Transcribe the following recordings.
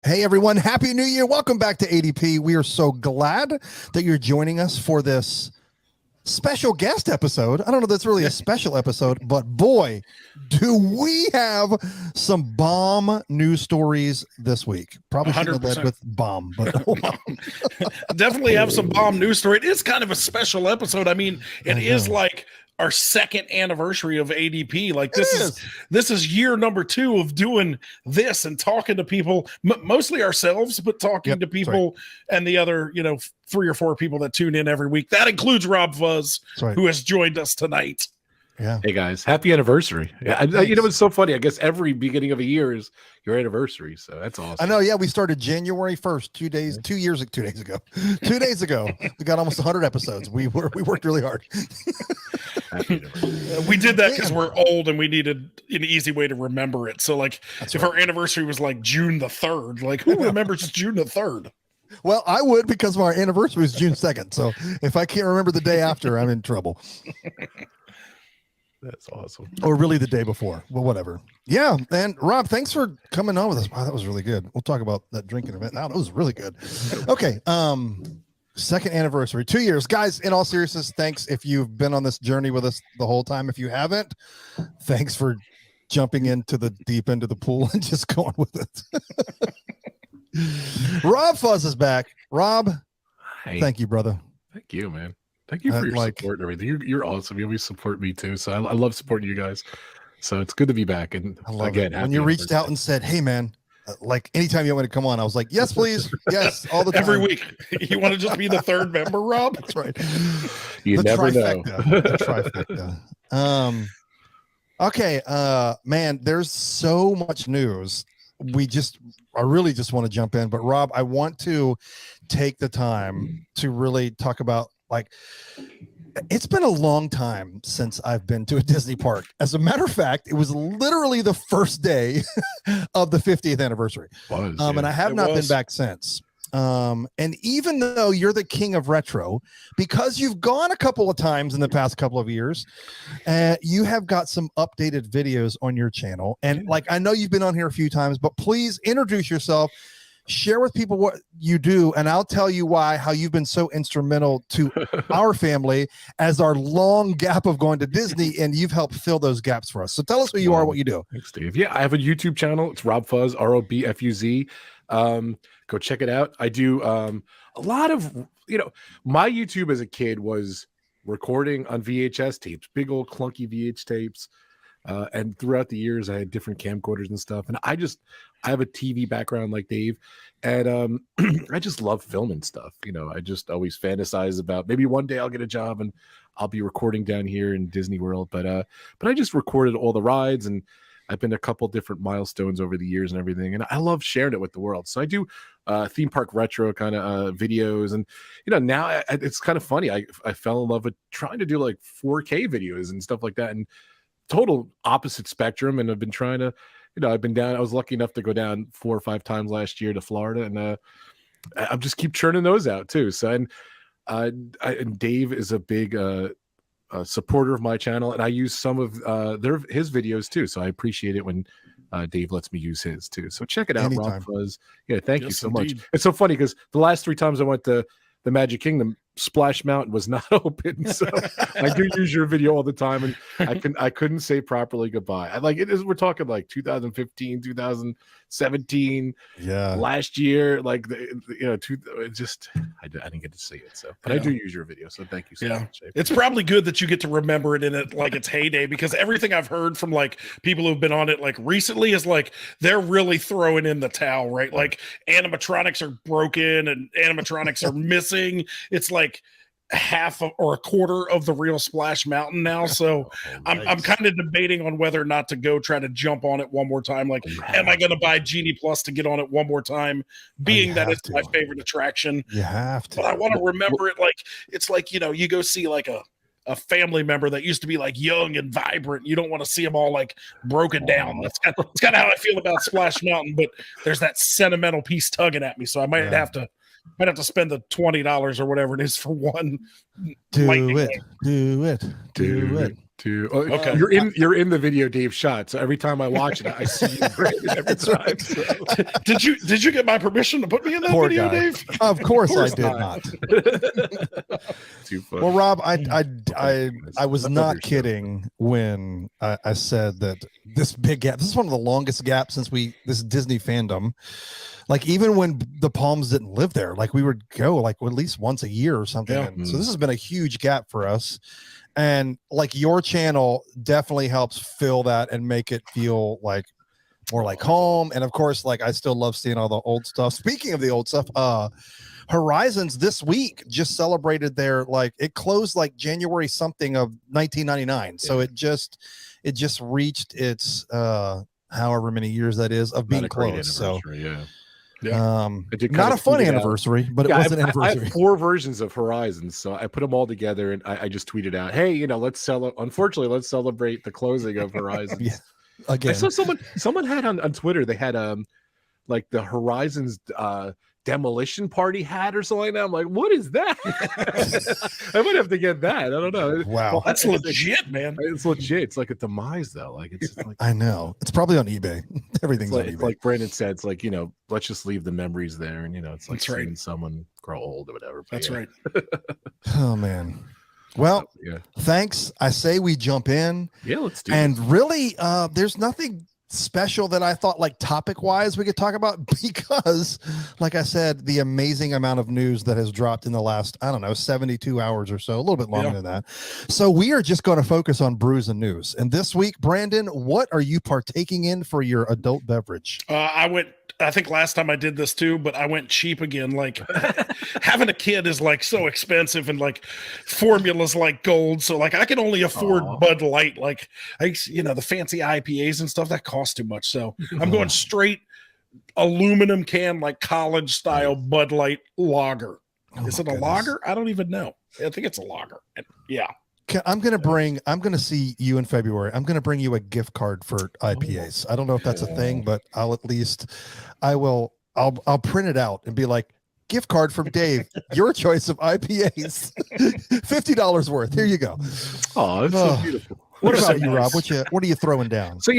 Hey everyone, Happy New Year. Welcome back to ADP. We are so glad that you're joining us for this special guest episode. I don't know if that's really a special episode, but boy, do we have some bomb news stories this week. Probably shouldn't have led with bomb, but definitely have some bomb news story. It is kind of a special episode. I mean, it is like our second anniversary of ADP. Like this is year number 2 of doing this and talking to people, mostly ourselves, but talking to people and the other, 3 or 4 people that tune in every week. That includes RobFuz, who has joined us tonight. Yeah. Hey guys, happy anniversary. Yeah, it's so funny. I guess every beginning of a year is your anniversary. So that's awesome. I know. Yeah. We started January 1st, 2 days ago. 2 days ago. We got almost 100 episodes. We worked really hard. We did that because we're old and we needed an easy way to remember it. So if our anniversary was like June the 3rd, like who remembers June the 3rd? Well, I would, because our anniversary was June 2nd. So if I can't remember the day after, I'm in trouble. That's awesome. Or really the day before. Well, whatever. Yeah. And Rob, thanks for coming on with us. Wow, that was really good. We'll talk about that drinking event now. That was really good. Okay. Second anniversary, 2 years. Guys, in all seriousness, thanks if you've been on this journey with us the whole time. If you haven't, thanks for jumping into the deep end of the pool and just going with it. RobFuz is back. Rob, thank you, brother. Thank you, man. Thank you for your support and everything. You're awesome. You always support me too. So I love supporting you guys. So it's good to be back. And again, when you reached out and said, "Hey, man, anytime you want to come on," I was like, "Yes, please, yes, all the time." Every week. You want to just be the third member, Rob? That's right. You never know. The trifecta. Okay, man, there's so much news. I really just want to jump in, but Rob, I want to take the time to really talk about. It's been a long time since I've been to a Disney park. As a matter of fact, it was literally the first day of the 50th anniversary. And I have not been back since. And even though you're the king of retro, because you've gone a couple of times in the past couple of years, you have got some updated videos on your channel. And I know you've been on here a few times, but please introduce yourself. Share with people what you do, and I'll tell you how you've been so instrumental to our family as our long gap of going to Disney, and you've helped fill those gaps for us. So tell us who you are, what you do. Thanks, Steve. Yeah, I have a YouTube channel. It's RobFuz, RobFuz. Go check it out. I do a lot of, my YouTube as a kid was recording on VHS tapes, big old clunky VH tapes. And throughout the years, I had different camcorders and stuff. And I have a TV background like Dave, and I just love filming stuff. I just always fantasize about maybe one day I'll get a job and I'll be recording down here in Disney World. But I just recorded all the rides, and I've been to a couple different milestones over the years and everything. And I love sharing it with the world. So I do theme park retro kind of videos, and now it's kind of funny. I fell in love with trying to do 4K videos and stuff like that, and total opposite spectrum. And I've been trying to, I've been down. I was lucky enough to go down 4 or 5 times last year to Florida, and I just keep churning those out too. So and Dave is a big supporter of my channel, and I use some of his videos too. So I appreciate it when Dave lets me use his too. So check it out, RobFuz. Yeah, thank you so much. It's so funny because the last 3 times I went to the Magic Kingdom, Splash Mountain was not open, so I do use your video all the time, and I couldn't say properly goodbye. We're talking 2015, 2017, last year, I didn't get to see it, so but I do use your video, so thank you so much. It's probably good that you get to remember it in it its heyday, because everything I've heard from people who've been on it recently is they're really throwing in the towel, right? Animatronics are broken and animatronics are missing. It's half or a quarter of the real Splash Mountain now. So I'm kind of debating on whether or not to go try to jump on it one more time. Am I going to buy Genie Plus to get on it one more time, being that it's my favorite attraction? You have to. But I want to remember it it's you go see a family member that used to be young and vibrant. You don't want to see them all broken down. That's kind of how I feel about Splash Mountain, but there's that sentimental piece tugging at me. So I might have to spend the $20 or whatever it is for one. Do it. 2. Oh, Okay. You're in the video Dave shot. So every time I watch it, I see you Brandon every time. So. Did you get my permission to put me in that Poor video, guy. Dave? Of course I course did not. Too funny. Well, Rob, I was not kidding when I said that this big gap. This is one of the longest gaps since this Disney fandom. Like even when the Palms didn't live there, like we would go like at least once a year or something. Yeah. And so this has been a huge gap for us. And like your channel definitely helps fill that and make it feel like more like home. And of course, like I still love seeing all the old stuff. Speaking of the old stuff, Horizons this week just celebrated their, like, it closed like January something of 1999. So it just reached its however many years that is of being closed. So not a funny anniversary, but it was an anniversary. I have 4 versions of Horizons, so I put them all together and I just tweeted out, hey, let's celebrate the closing of Horizons. Yeah. Again, I saw someone had on Twitter, they had like the Horizons demolition party hat or something like that. I'm like, what is that? I might have to get that. I don't know. Wow. Well, That's legit, man. It's legit. It's like a demise though. Like it's like, I know it's probably on eBay. Everything's on eBay. Like Brandon said, it's like, let's just leave the memories there. And it's like That's right. seeing someone grow old or whatever. But That's right. Oh man. Well, thanks. I say we jump in. Yeah, let's do it. And really, there's nothing special that I thought like topic wise we could talk about, because like I said, the amazing amount of news that has dropped in the last, I don't know, 72 hours or so, a little bit longer than that. So we are just going to focus on brews and news. And this week, Brandon, what are you partaking in for your adult beverage? I think last time I did this too, but I went cheap again. Like having a kid is like so expensive, and like formula's like gold. So like I can only afford Bud Light. Like the fancy IPAs and stuff that cost too much. So I'm going straight aluminum can, like college style Bud Light lager. Is it a lager? I don't even know. I think it's a lager. Yeah. I'm going to see you in February. I'm going to bring you a gift card for IPAs. I don't know if that's a thing, but I'll print it out and be like, gift card from Dave, your choice of IPAs, $50 worth. Here you go. Oh, it's so beautiful. What about you, Rob? What are you throwing down? So,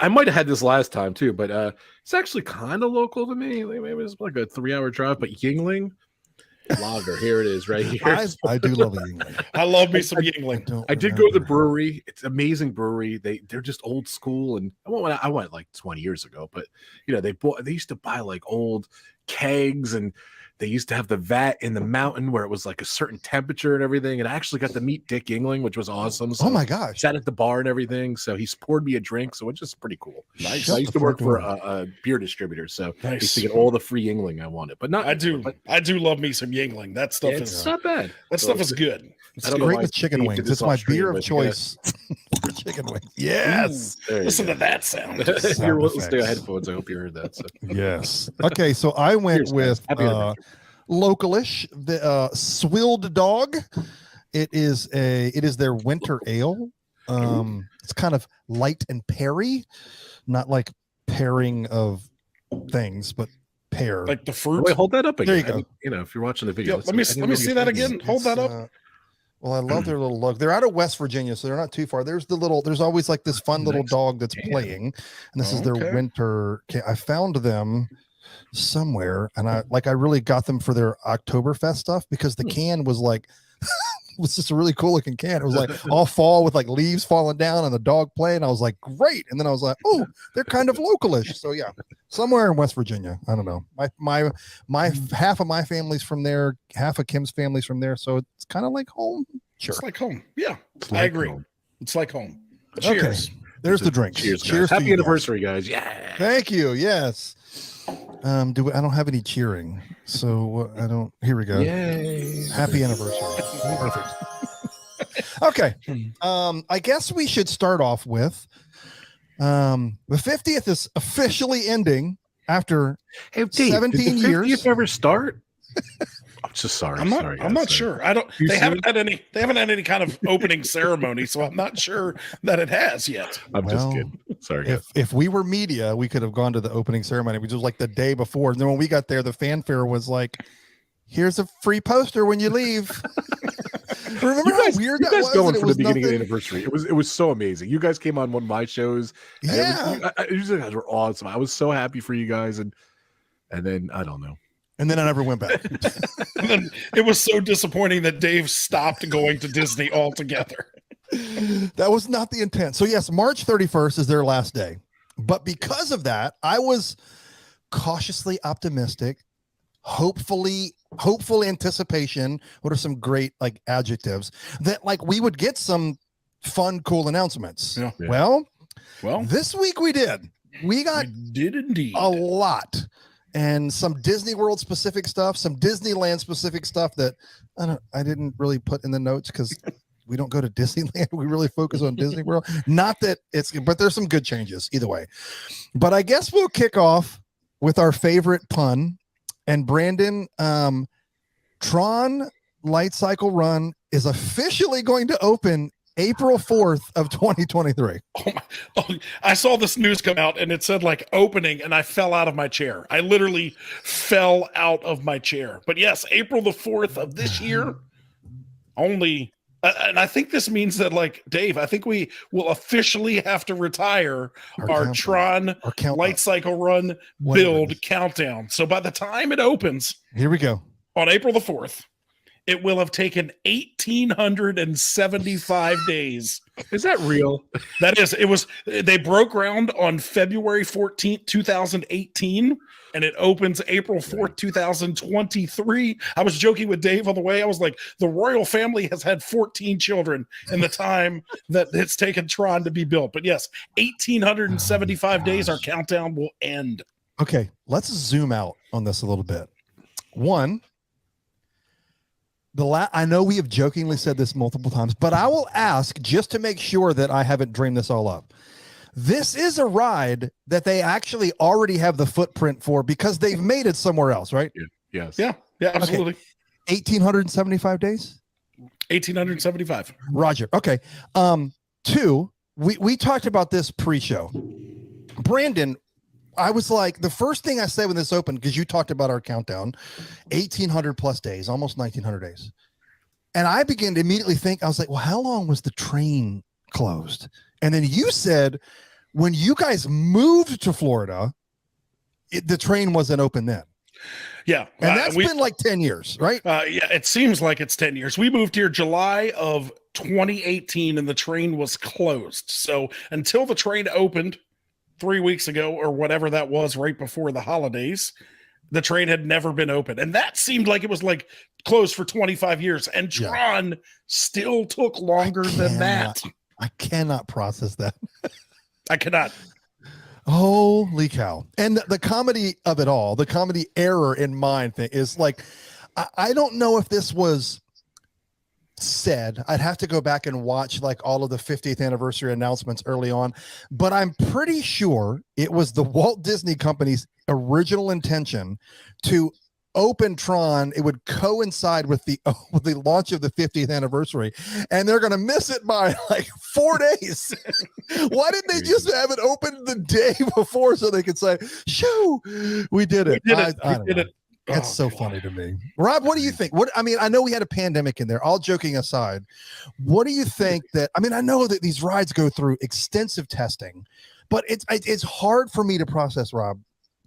I might have had this last time too, but it's actually kind of local to me. Maybe it's like a 3-hour drive, but Yingling lager, here it is, right here. I do love a Yingling. I love me some Yingling. I did go to the brewery. It's an amazing brewery. They're just old school, and I went like 20 years ago, but they used to buy like old kegs, and they used to have the vat in the mountain where it was like a certain temperature and everything. And I actually got to meet Dick Yingling, which was awesome. So oh my gosh! Sat at the bar and everything. So he poured me a drink, so it's just pretty cool. Nice. I used to work for a beer distributor, so I used to get all the free Yingling I wanted. But I do love me some Yingling. That stuff is not bad. That stuff is good. It's great with chicken wings. It's my beer of choice for chicken wings. Yes. Listen to that sound. If you're listening to headphones, I hope you heard that. So. Yes. Okay, so I went with localish, the Swilled Dog. It is their winter ale. It's kind of light and peary, not like pairing of things, but pear, like the fruit. Wait, hold that up again. There you go. If you're watching the video, let me see that again. Hold that up. Well, I love their little look. They're out of West Virginia, so they're not too far. There's always like this fun little dog that's playing, and this is their winter. I found them somewhere, and I really got them for their Oktoberfest stuff, because the can was like was just a really cool looking can. It was like all fall with like leaves falling down and the dog playing. I was like, great. And then I was like, oh, they're kind of localish. So yeah, somewhere in West Virginia. I don't know. My half of my family's from there, half of Kim's family's from there. So it's kind of like home. Sure. It's like home. Yeah, I agree. Home. It's like home. Cheers. Okay. There's the drink. Cheers. Cheers. Happy anniversary, guys. Yeah. Thank you. Yes. I don't have any cheering, so I don't. Here we go. Yay! Happy anniversary. Perfect. Okay. I guess we should start off with the 50th is officially ending after 17 years. Did you ever start? I'm so sorry. I'm not sure. I don't. They haven't had any kind of opening ceremony, so I'm not sure that it has yet. I'm just kidding. Sorry. If we were media, we could have gone to the opening ceremony, which was like the day before. And then when we got there, the fanfare was like, "Here's a free poster when you leave." Remember how weird that was? Going It for was the beginning of the nothing? anniversary. It was so amazing. You guys came on one of my shows. And Yeah. you guys were awesome. I was so happy for you guys, and then I don't know. And then I never went back. And then it was so disappointing that Dave stopped going to Disney altogether. That was not the intent. So yes, March 31st is their last day. But because of that, I was cautiously optimistic, hopeful anticipation. What are some great like adjectives that like we would get some fun, cool announcements. Yeah. Well, Well, this week we did. We got we did indeed a lot, and some Disney World specific stuff, some Disneyland specific stuff that I didn't really put in the notes because we don't go to Disneyland. We really focus on Disney World. Not that but there's some good changes either way. But I guess we'll kick off with our favorite pun. And Brandon, Tron Light Cycle Run is officially going to open April 4th of 2023. I saw this news come out and it said like opening, and I fell out of my chair. I literally fell out of my chair. But yes, April the 4th of this year only. And I think this means that, like, Dave, I think we will officially have to retire our Tron Light Cycle Run build countdown. So by the time it opens, here we go, on April the 4th, it will have taken 1,875 days. Is that real? That is. It was. They broke ground on February 14th, 2018. And it opens April 4th, 2023. I was joking with Dave on the way. I was like, the royal family has had 14 children in the time that it's taken Tron to be built. But yes, 1,875 days, our countdown will end. Okay, let's zoom out on this a little bit. One, I know we have jokingly said this multiple times, but I will ask just to make sure that I haven't dreamed this all up. This is a ride that they actually already have the footprint for because they've made it somewhere else, right? Yes. Yeah, absolutely. Okay. 1,875 days? 1,875. Roger. Okay. Two, we talked about this pre-show. Brandon, I was like, the first thing I said when this opened, because you talked about our countdown, 1,800 plus days, almost 1,900 days. And I began to immediately think, I was like, well, how long was the train closed? And then you said, when you guys moved to Florida, the train wasn't open then. Yeah. And that's been like 10 years, right? Yeah, it seems like it's 10 years. We moved here July of 2018 and the train was closed. So until the train opened 3 weeks ago or whatever that was right before the holidays, the train had never been open. And that seemed like it was like closed for 25 years. And Tron still took longer than that. I cannot process that. I cannot. Holy cow. And the comedy of it all, the comedy error in mind thing is like, I don't know if this was said. I'd have to go back and watch like all of the 50th anniversary announcements early on, but I'm pretty sure it was the Walt Disney Company's original intention to open Tron. It would coincide with the launch of the 50th anniversary, and they're going to miss it by like 4 days. Why didn't they just have it open the day before so they could say, shoo, we did it. We did it. That's so funny to me. Rob, what do you think? I know we had a pandemic in there, all joking aside. What do you think I know that these rides go through extensive testing, but it's hard for me to process, Rob,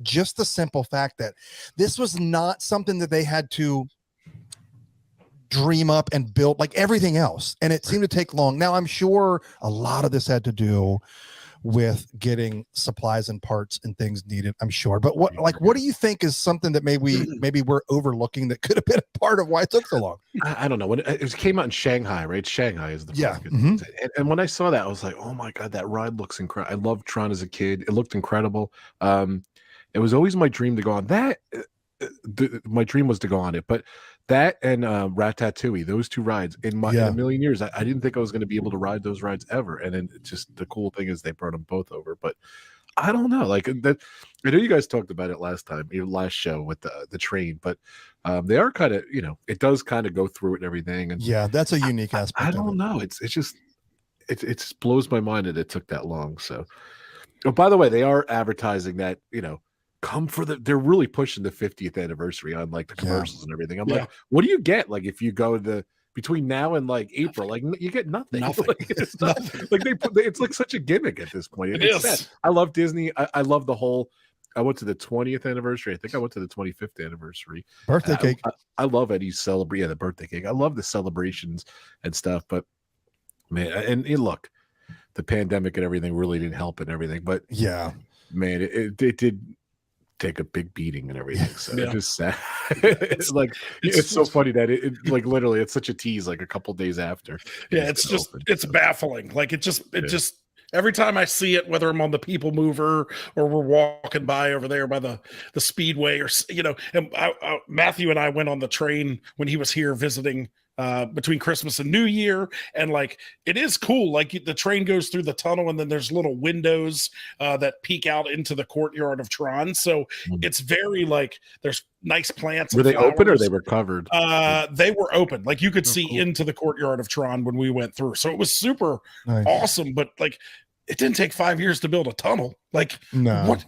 just the simple fact that this was not something that they had to dream up and build like everything else. And it seemed to take long. Now, I'm sure a lot of this had to do with getting supplies and parts and things needed, I'm sure. But what do you think is something that maybe we're overlooking that could have been a part of why it took so long? I don't know. When it came out in Shanghai, right? Shanghai is the and when I saw that, I was like, oh my God, that ride looks incredible. I loved Tron as a kid. It looked incredible. It was always my dream to go on that. My dream was to go on it, but that and Ratatouille, those two rides in a million years, I didn't think I was going to be able to ride those rides ever. And then just the cool thing is they brought them both over. But I don't know, like that. I know you guys talked about it last time, your last show with the train, but they are kind of, it does kind of go through it and everything. And yeah, that's a unique aspect. I don't know. It's just it just blows my mind that it took that long. So, oh, by the way, they are advertising that come for they're really pushing the 50th anniversary on like the commercials and everything. I'm like, what do you get? Like if you go to between now and like April, like you get nothing. Nothing. Like, it's not, like it's like such a gimmick at this point. It It's is. sad. I love Disney. I love the whole. I went to the 20th anniversary. I think I went to the 25th anniversary. Birthday cake. I love Eddie's celebration. Yeah, the birthday cake. I love the celebrations and stuff. But man, and look, the pandemic and everything really didn't help and everything. But yeah, man, it did take a big beating and everything. So Yeah. it's just sad. It's so funny that it like literally it's such a tease like a couple days after. Yeah, it's baffling. Like it just every time I see it, whether I'm on the People Mover or we're walking by over there by the Speedway, or and Matthew and I went on the train when he was here visiting between Christmas and New Year, and like it is cool. Like the train goes through the tunnel, and then there's little windows that peek out into the courtyard of Tron. So it's very like there's nice plants. Were they open or they were covered? They were open. Like you could see into the courtyard of Tron when we went through. So it was super awesome. But like it didn't take 5 years to build a tunnel. Like what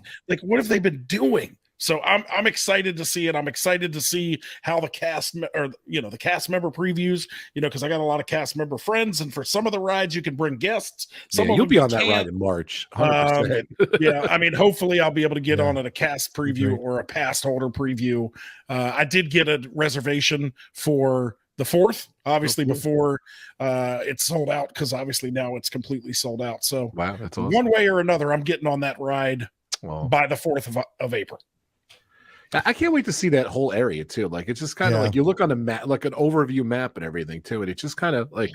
have they been doing? So I'm excited to see it. I'm excited to see how the cast the cast member previews, because I got a lot of cast member friends, and for some of the rides you can bring guests. Some of you'll them be on that ride in March. 100%. Yeah, I mean, hopefully I'll be able to get on at a cast preview or a pass holder preview. I did get a reservation for the 4th, obviously before it's sold out, because obviously now it's completely sold out. So wow, that's awesome. One way or another, I'm getting on that ride by the 4th of April. I can't wait to see that whole area too. Like it's just kind of like you look on a map, like an overview map and everything too, and it's just kind of like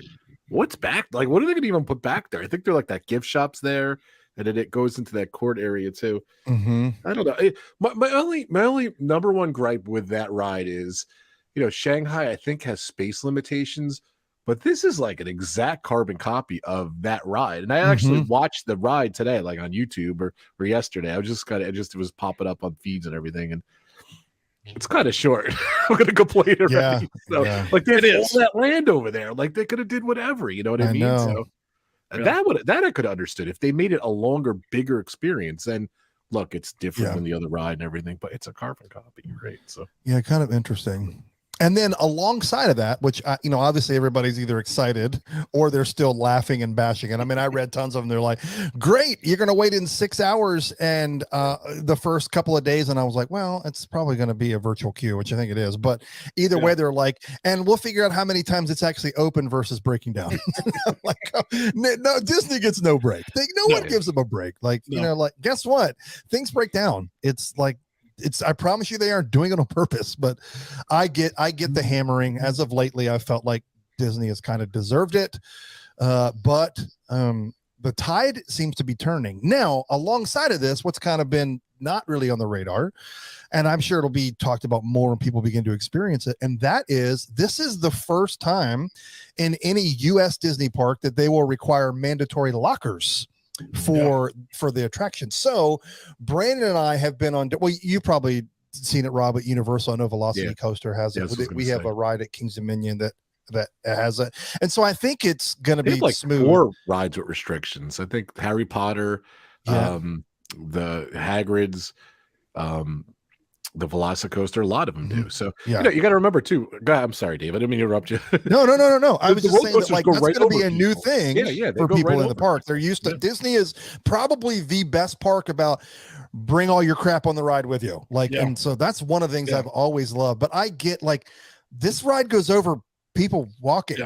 what's back? Like what are they going to even put back there? I think they're like that gift shops there, and then it goes into that court area too. Mm-hmm. I don't know. My only number one gripe with that ride is, Shanghai I think has space limitations, but this is like an exact carbon copy of that ride. And I actually watched the ride today, like on YouTube or yesterday. I was just it was popping up on feeds and everything, and it's kind of short. I'm gonna complain already. Like they have all that land over there. Like they could have did whatever. You know what I mean? So that I could have understood if they made it a longer, bigger experience. Then look, it's different than the other ride and everything, but it's a carbon copy, right? So kind of interesting. And then alongside of that, which, obviously everybody's either excited or they're still laughing and bashing. And I mean, I read tons of them. They're like, great, you're going to wait in 6 hours and the first couple of days. And I was like, well, it's probably going to be a virtual queue, which I think it is. But either way, they're like, and we'll figure out how many times it's actually open versus breaking down. I'm like, no, Disney gets no break. No one gives them a break. Like, like, guess what? Things break down. It's like, I promise you they aren't doing it on purpose, but I get the hammering. As of lately, I felt like Disney has kind of deserved it. But the tide seems to be turning. Now, alongside of this, what's kind of been not really on the radar, and I'm sure it'll be talked about more when people begin to experience it, and that is, this is the first time in any U.S. Disney park that they will require mandatory lockers for the attraction. So Brandon and I have been on, well, you probably seen it, Rob, at Universal. I know Velocity Coaster has it. We have a ride at King's Dominion that has it, and so I think it's going to be like smooth. 4 rides with restrictions. I think Harry Potter, the Hagrid's, the Velocicoaster, a lot of them do. So you got to remember too. God, I'm sorry, Dave. I didn't mean to interrupt you. No. I was just saying that, like, that's going to be a new thing for people in the park. They're used to Disney is probably the best park about bring all your crap on the ride with you. Like, and so that's one of the things I've always loved. But I get like this ride goes over people walking.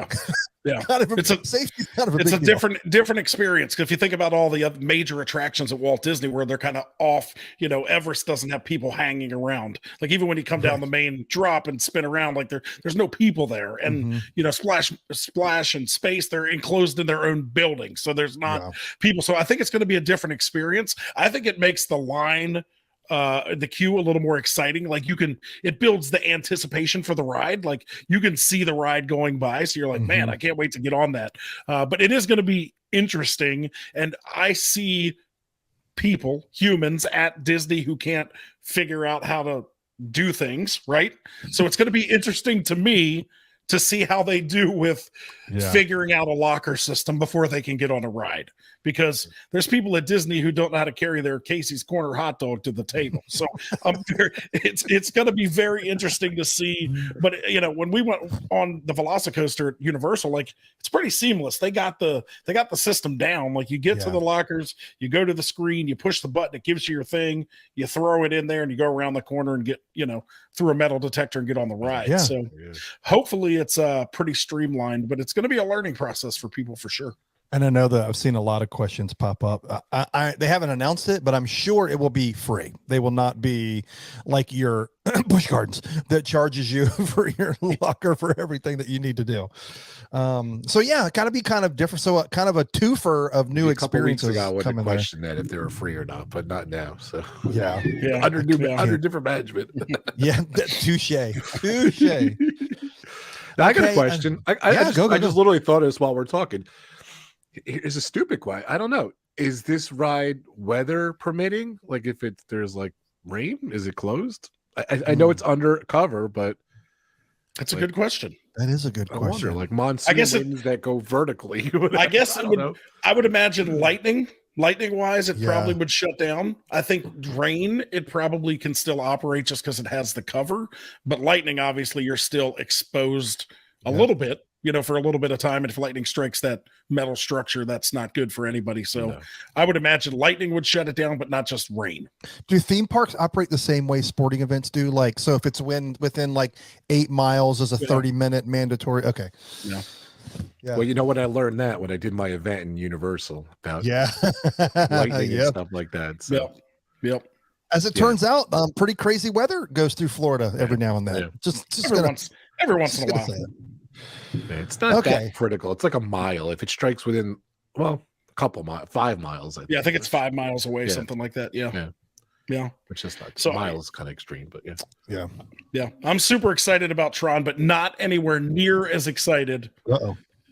It's a different experience. If you think about all the other major attractions at Walt Disney where they're kind of off, Everest doesn't have people hanging around. Like even when you come down the main drop and spin around, like there's no people there. And Splash and Space, they're enclosed in their own building, so there's not people. So I think it's going to be a different experience. I think it makes the line, the queue, a little more exciting. Like it builds the anticipation for the ride. Like you can see the ride going by, so you're like, man, I can't wait to get on that. But it is going to be interesting, and I see humans at Disney who can't figure out how to do things right. So it's going to be interesting to me to see how they do with figuring out a locker system before they can get on a ride, because there's people at Disney who don't know how to carry their Casey's Corner hot dog to the table. So it's going to be very interesting to see. But when we went on the Velocicoaster at Universal, like it's pretty seamless. They got the system down. Like you get to the lockers, you go to the screen, you push the button, it gives you your thing, you throw it in there, and you go around the corner and get through a metal detector and get on the ride. Yeah. So hopefully it's pretty streamlined, but it's going to be a learning process for people for sure. And I know that I've seen a lot of questions pop up. They haven't announced it, but I'm sure it will be free. They will not be like your Busch Gardens that charges you for your locker for everything that you need to do. So yeah, got to be kind of different. So kind of a twofer of new experiences. A couple weeks ago, I would question there. that if they were free or not, but not now. So yeah, under different management. Yeah, touche. Now, I got a question. I just literally thought of this while we're talking. Here's a stupid question. I don't know. Is this ride weather permitting? Like if there's like rain, is it closed? I know it's undercover, but that's a good question. That is a good question. Wonder, like monsoon winds that go vertically. I guess I would imagine lightning wise, it probably would shut down. I think rain, it probably can still operate just because it has the cover. But lightning, obviously, you're still exposed a little bit, for a little bit of time. And if lightning strikes that metal structure, that's not good for anybody. So I would imagine lightning would shut it down, but not just rain. Do theme parks operate the same way sporting events do? Like, so if it's within like 8 miles is a 30-minute mandatory. Okay. Yeah. Yeah. Well, you know what? I learned that when I did my event in Universal about lightning and stuff like that. So. Yep. As it turns out, pretty crazy weather goes through Florida every now and then. Yeah. Just every once in a while. It's not that critical. It's like a mile. If it strikes within, a couple miles, 5 miles. I think it's 5 miles away, something like that. Yeah. Which is not miles, kind of extreme, but yeah. I'm super excited about Tron, but not anywhere near as excited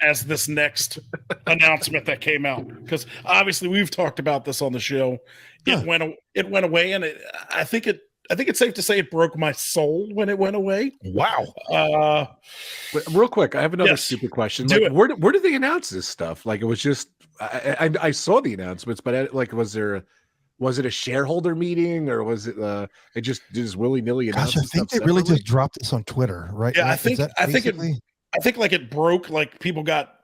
as this next announcement that came out. Because obviously we've talked about this on the show. It went away, and I think it's safe to say it broke my soul when it went away. Wow. Real quick, I have another stupid question. Like, where did they announce this stuff? Like, it was just I saw the announcements, but was it a shareholder meeting, or was it just willy-nilly announced? Gosh, I think they really just dropped this on Twitter, right? Yeah, I think like it broke. Like people got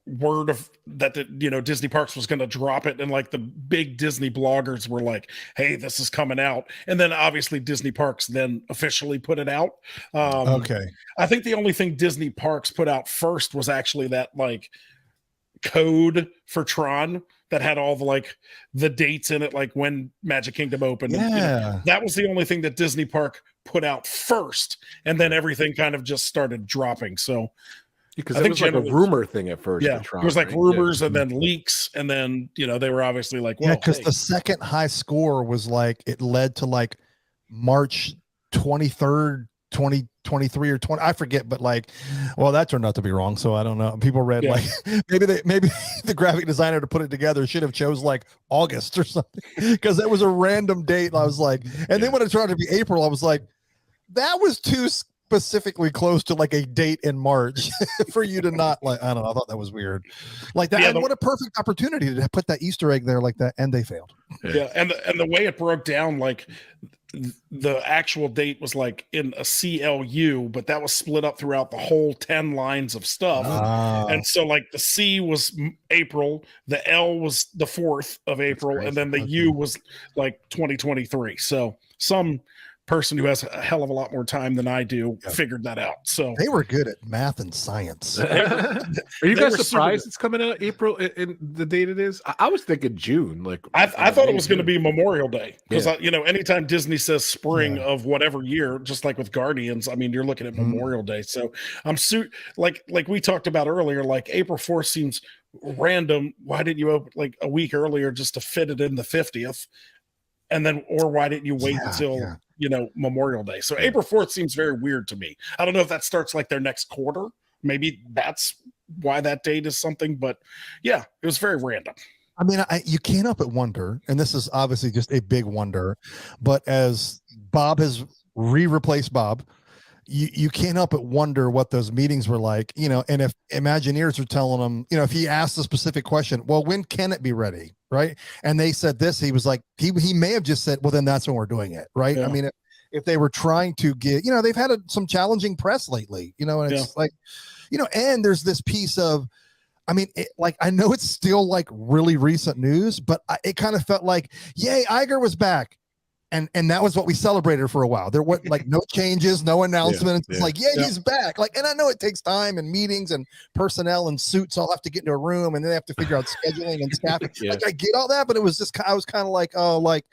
word of that Disney Parks was going to drop it, and like the big Disney bloggers were like, hey, this is coming out, and then obviously Disney Parks then officially put it out. I think the only thing Disney Parks put out first was actually that like code for Tron that had all the dates in it, like when Magic Kingdom opened. That was the only thing that Disney Park put out first, and then everything kind of just started dropping. So because it was like a rumor thing at first. Yeah, it was like rumors and then leaks, and then they were obviously like, well, because the second high score was like it led to like March 23rd, 2023 or 20, I forget, but that turned out to be wrong. So I don't know. People read maybe the graphic designer to put it together should have chose like August or something, because that was a random date. I was like, and then when it turned out to be April, I was like, that was too specifically close to like a date in March for you to not I don't know. I thought that was weird. Like that. And what a perfect opportunity to put that Easter egg there like that, and they failed. Yeah, and the way it broke down, like the actual date was like in a CLU, but that was split up throughout the whole 10 lines of stuff. And so like the C was April, the L was the 4th of April, and then the U was like 2023. So some person who has a hell of a lot more time than I do figured that out. So they were good at math and science. Are you guys surprised it's coming out April in the date it is? I was thinking June. Like I thought it was going to be Memorial Day, because anytime Disney says spring of whatever year, just like with Guardians, I mean, you're looking at Memorial Day. So I'm like we talked about earlier, like April 4th seems random. Why didn't you open like a week earlier just to fit it in the 50th? And then, or why didn't you wait until Memorial Day? So April 4th seems very weird to me. I don't know if that starts like their next quarter. Maybe that's why that date is something. But yeah, it was very random. I mean, you can't help but wonder, and this is obviously just a big wonder, but as Bob has replaced Bob, you can't help but wonder what those meetings were like, you know, and if Imagineers are telling them, you know, if he asked a specific question, well, when can it be ready? Right. And they said this, he was like, he may have just said, well, then that's when we're doing it. Right. Yeah. I mean, if they were trying to get, you know, they've had some challenging press lately, you know, and it's like, you know, and there's this piece of, I mean, like, I know it's still like really recent news, but it kind of felt like, yay, Iger was back. And that was what we celebrated for a while. There were like no changes, no announcements. It's like, he's back. Like, and I know it takes time and meetings and personnel and suits all have to get into a room and then they have to figure out scheduling and staffing. Like, I get all that, but it was just, I was kind of like, oh, like,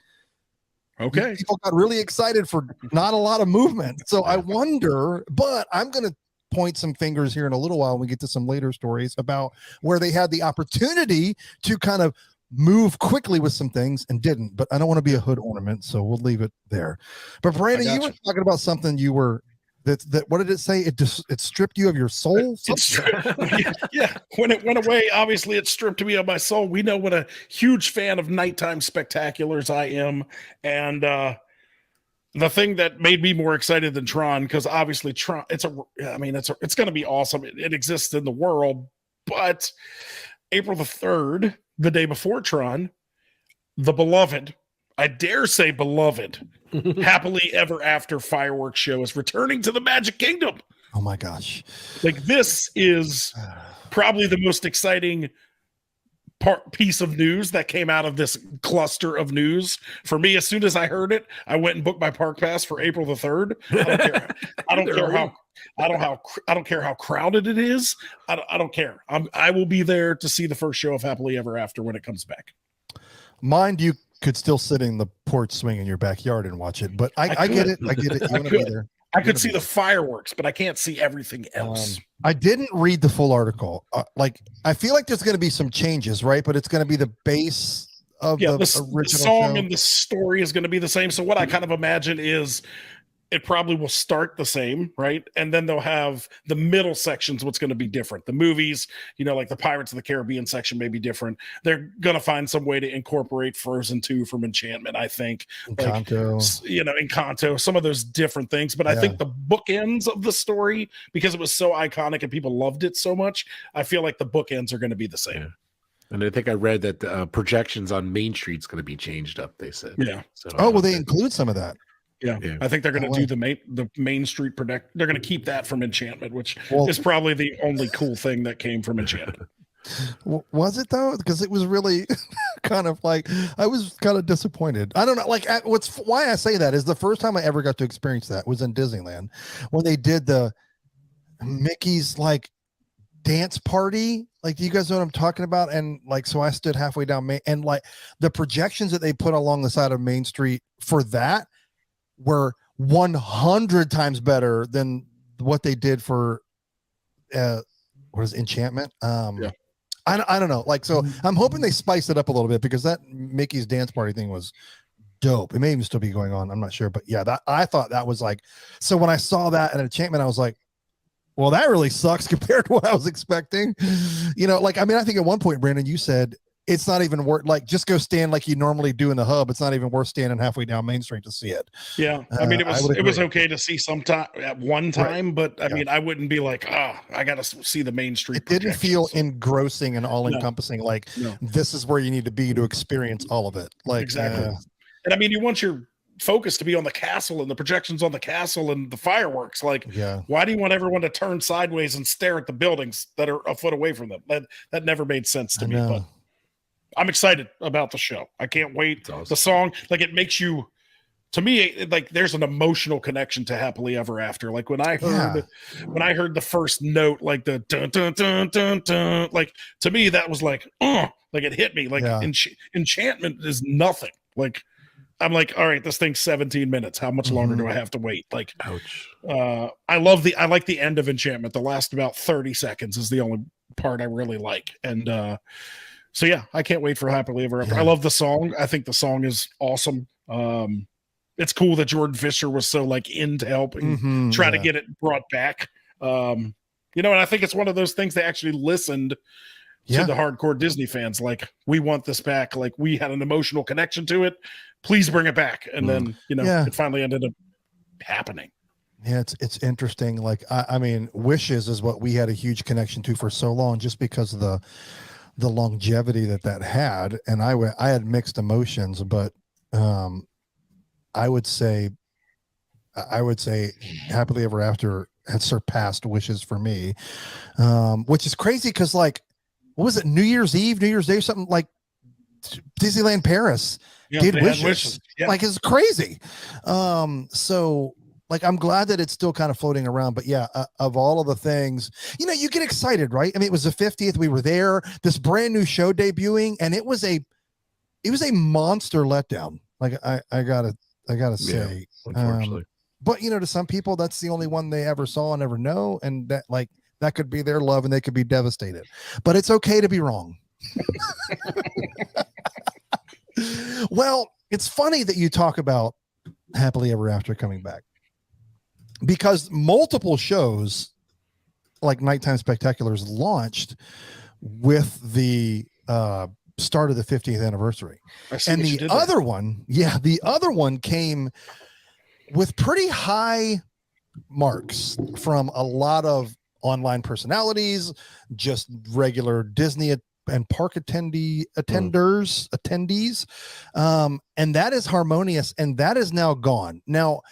okay. People got really excited for not a lot of movement. So I wonder, but I'm going to point some fingers here in a little while when we get to some later stories about where they had the opportunity to kind of move quickly with some things and didn't. But I don't want to be a hood ornament, so we'll leave it there. But Brandon, you were talking about something you were that what did it say? It stripped you of your soul? Yeah. When it went away, obviously it stripped me of my soul. We know what a huge fan of nighttime spectaculars I am. And the thing that made me more excited than Tron, because obviously Tron, it's going to be awesome. It exists in the world, but April the 3rd, the day before Tron, the beloved, I dare say beloved, Happily Ever After fireworks show is returning to the Magic Kingdom. Oh my gosh. Like, this is probably the most exciting piece of news that came out of this cluster of news for me. As soon as I heard it, I went and booked my park pass for April the 3rd. I don't care how crowded it is. I don't care. I will be there to see the first show of Happily Ever After when it comes back. Mind you could still sit in the porch swing in your backyard and watch it, but I get it. I get it. You want to be there. I could see the fireworks, but I can't see everything else. I didn't read the full article. Like, I feel like there's going to be some changes, right? But it's going to be the base of the original song show. And the story is going to be the same. So what I kind of imagine is it probably will start the same, right? And then they'll have the middle sections, what's going to be different. The movies, you know, like the Pirates of the Caribbean section may be different. They're going to find some way to incorporate Frozen 2 from Enchantment, I think. Encanto. Like, you know, Encanto, some of those different things. But I think the bookends of the story, because it was so iconic and people loved it so much, I feel like the bookends are going to be the same. Yeah. And I think I read that the projections on Main Street's going to be changed up, they said. Yeah. So, will they include some of that? Yeah, I think they're going to do the Main Street product. They're going to keep that from Enchantment, which is probably the only cool thing that came from Enchantment. Was it though? Because it was really kind of like, I was kind of disappointed. I don't know. Like, why I say that is the first time I ever got to experience that was in Disneyland when they did the Mickey's like dance party. Like, do you guys know what I'm talking about? And like, so I stood halfway down Main, and like the projections that they put along the side of Main Street for that were 100 times better than what they did for what is Enchantment. I don't know, like, so I'm hoping they spice it up a little bit, because that Mickey's dance party thing was dope. It may even still be going on, I'm not sure, but yeah, that I thought that was like, so when I saw that at Enchantment, I was like, well, that really sucks compared to what I was expecting. You know, like, I mean, I think at one point, Brandon, you said it's not even worth, like, just go stand like you normally do in the hub. It's not even worth standing halfway down Main Street to see it. Yeah. I mean, it was okay to see sometime at one time, but I mean, I wouldn't be like, I got to see the Main Street. It didn't feel engrossing and all encompassing. Like, this is where you need to be to experience all of it. Like, exactly. And I mean, you want your focus to be on the castle and the projections on the castle and the fireworks. Like, why do you want everyone to turn sideways and stare at the buildings that are a foot away from them? That never made sense to me, but I'm excited about the show. I can't wait. Awesome. The song, like, it makes you, to me, like, there's an emotional connection to Happily Ever After. Like, when I heard the first note, like the dun dun dun dun dun, like, to me that was like it hit me. Like, Enchantment is nothing. Like, I'm like, all right, this thing's 17 minutes. How much longer do I have to wait? Like, ouch. I like the end of Enchantment. The last about 30 seconds is the only part I really like. And so yeah, I can't wait for Happily Ever After. I love the song. I think the song is awesome. It's cool that Jordan Fisher was so like in to help and try to get it brought back. You know, and I think it's one of those things they actually listened to the hardcore Disney fans. Like, we want this back. Like, we had an emotional connection to it. Please bring it back. And then, you know, it finally ended up happening. Yeah, it's interesting. Like I mean, Wishes is what we had a huge connection to for so long, just because of the longevity that had. And I had mixed emotions, but I would say Happily Ever After had surpassed Wishes for me, which is crazy because, like, what was it, New Year's Eve, New Year's Day, something like Disneyland Paris did Wishes. Yeah. Like, it's crazy. So like, I'm glad that it's still kind of floating around, but yeah, of all of the things, you know, you get excited, right? I mean, it was the 50th, we were there, this brand new show debuting, and it was a monster letdown. Like, I gotta say, unfortunately. but you know, to some people, that's the only one they ever saw and ever know, and that could be their love, and they could be devastated. But it's okay to be wrong. Well, it's funny that you talk about Happily Ever After coming back, because multiple shows like Nighttime Spectaculars launched with the start of the 50th anniversary. And the other one came with pretty high marks from a lot of online personalities, just regular Disney and park attendees, and that is Harmonious, and that is now gone. Now,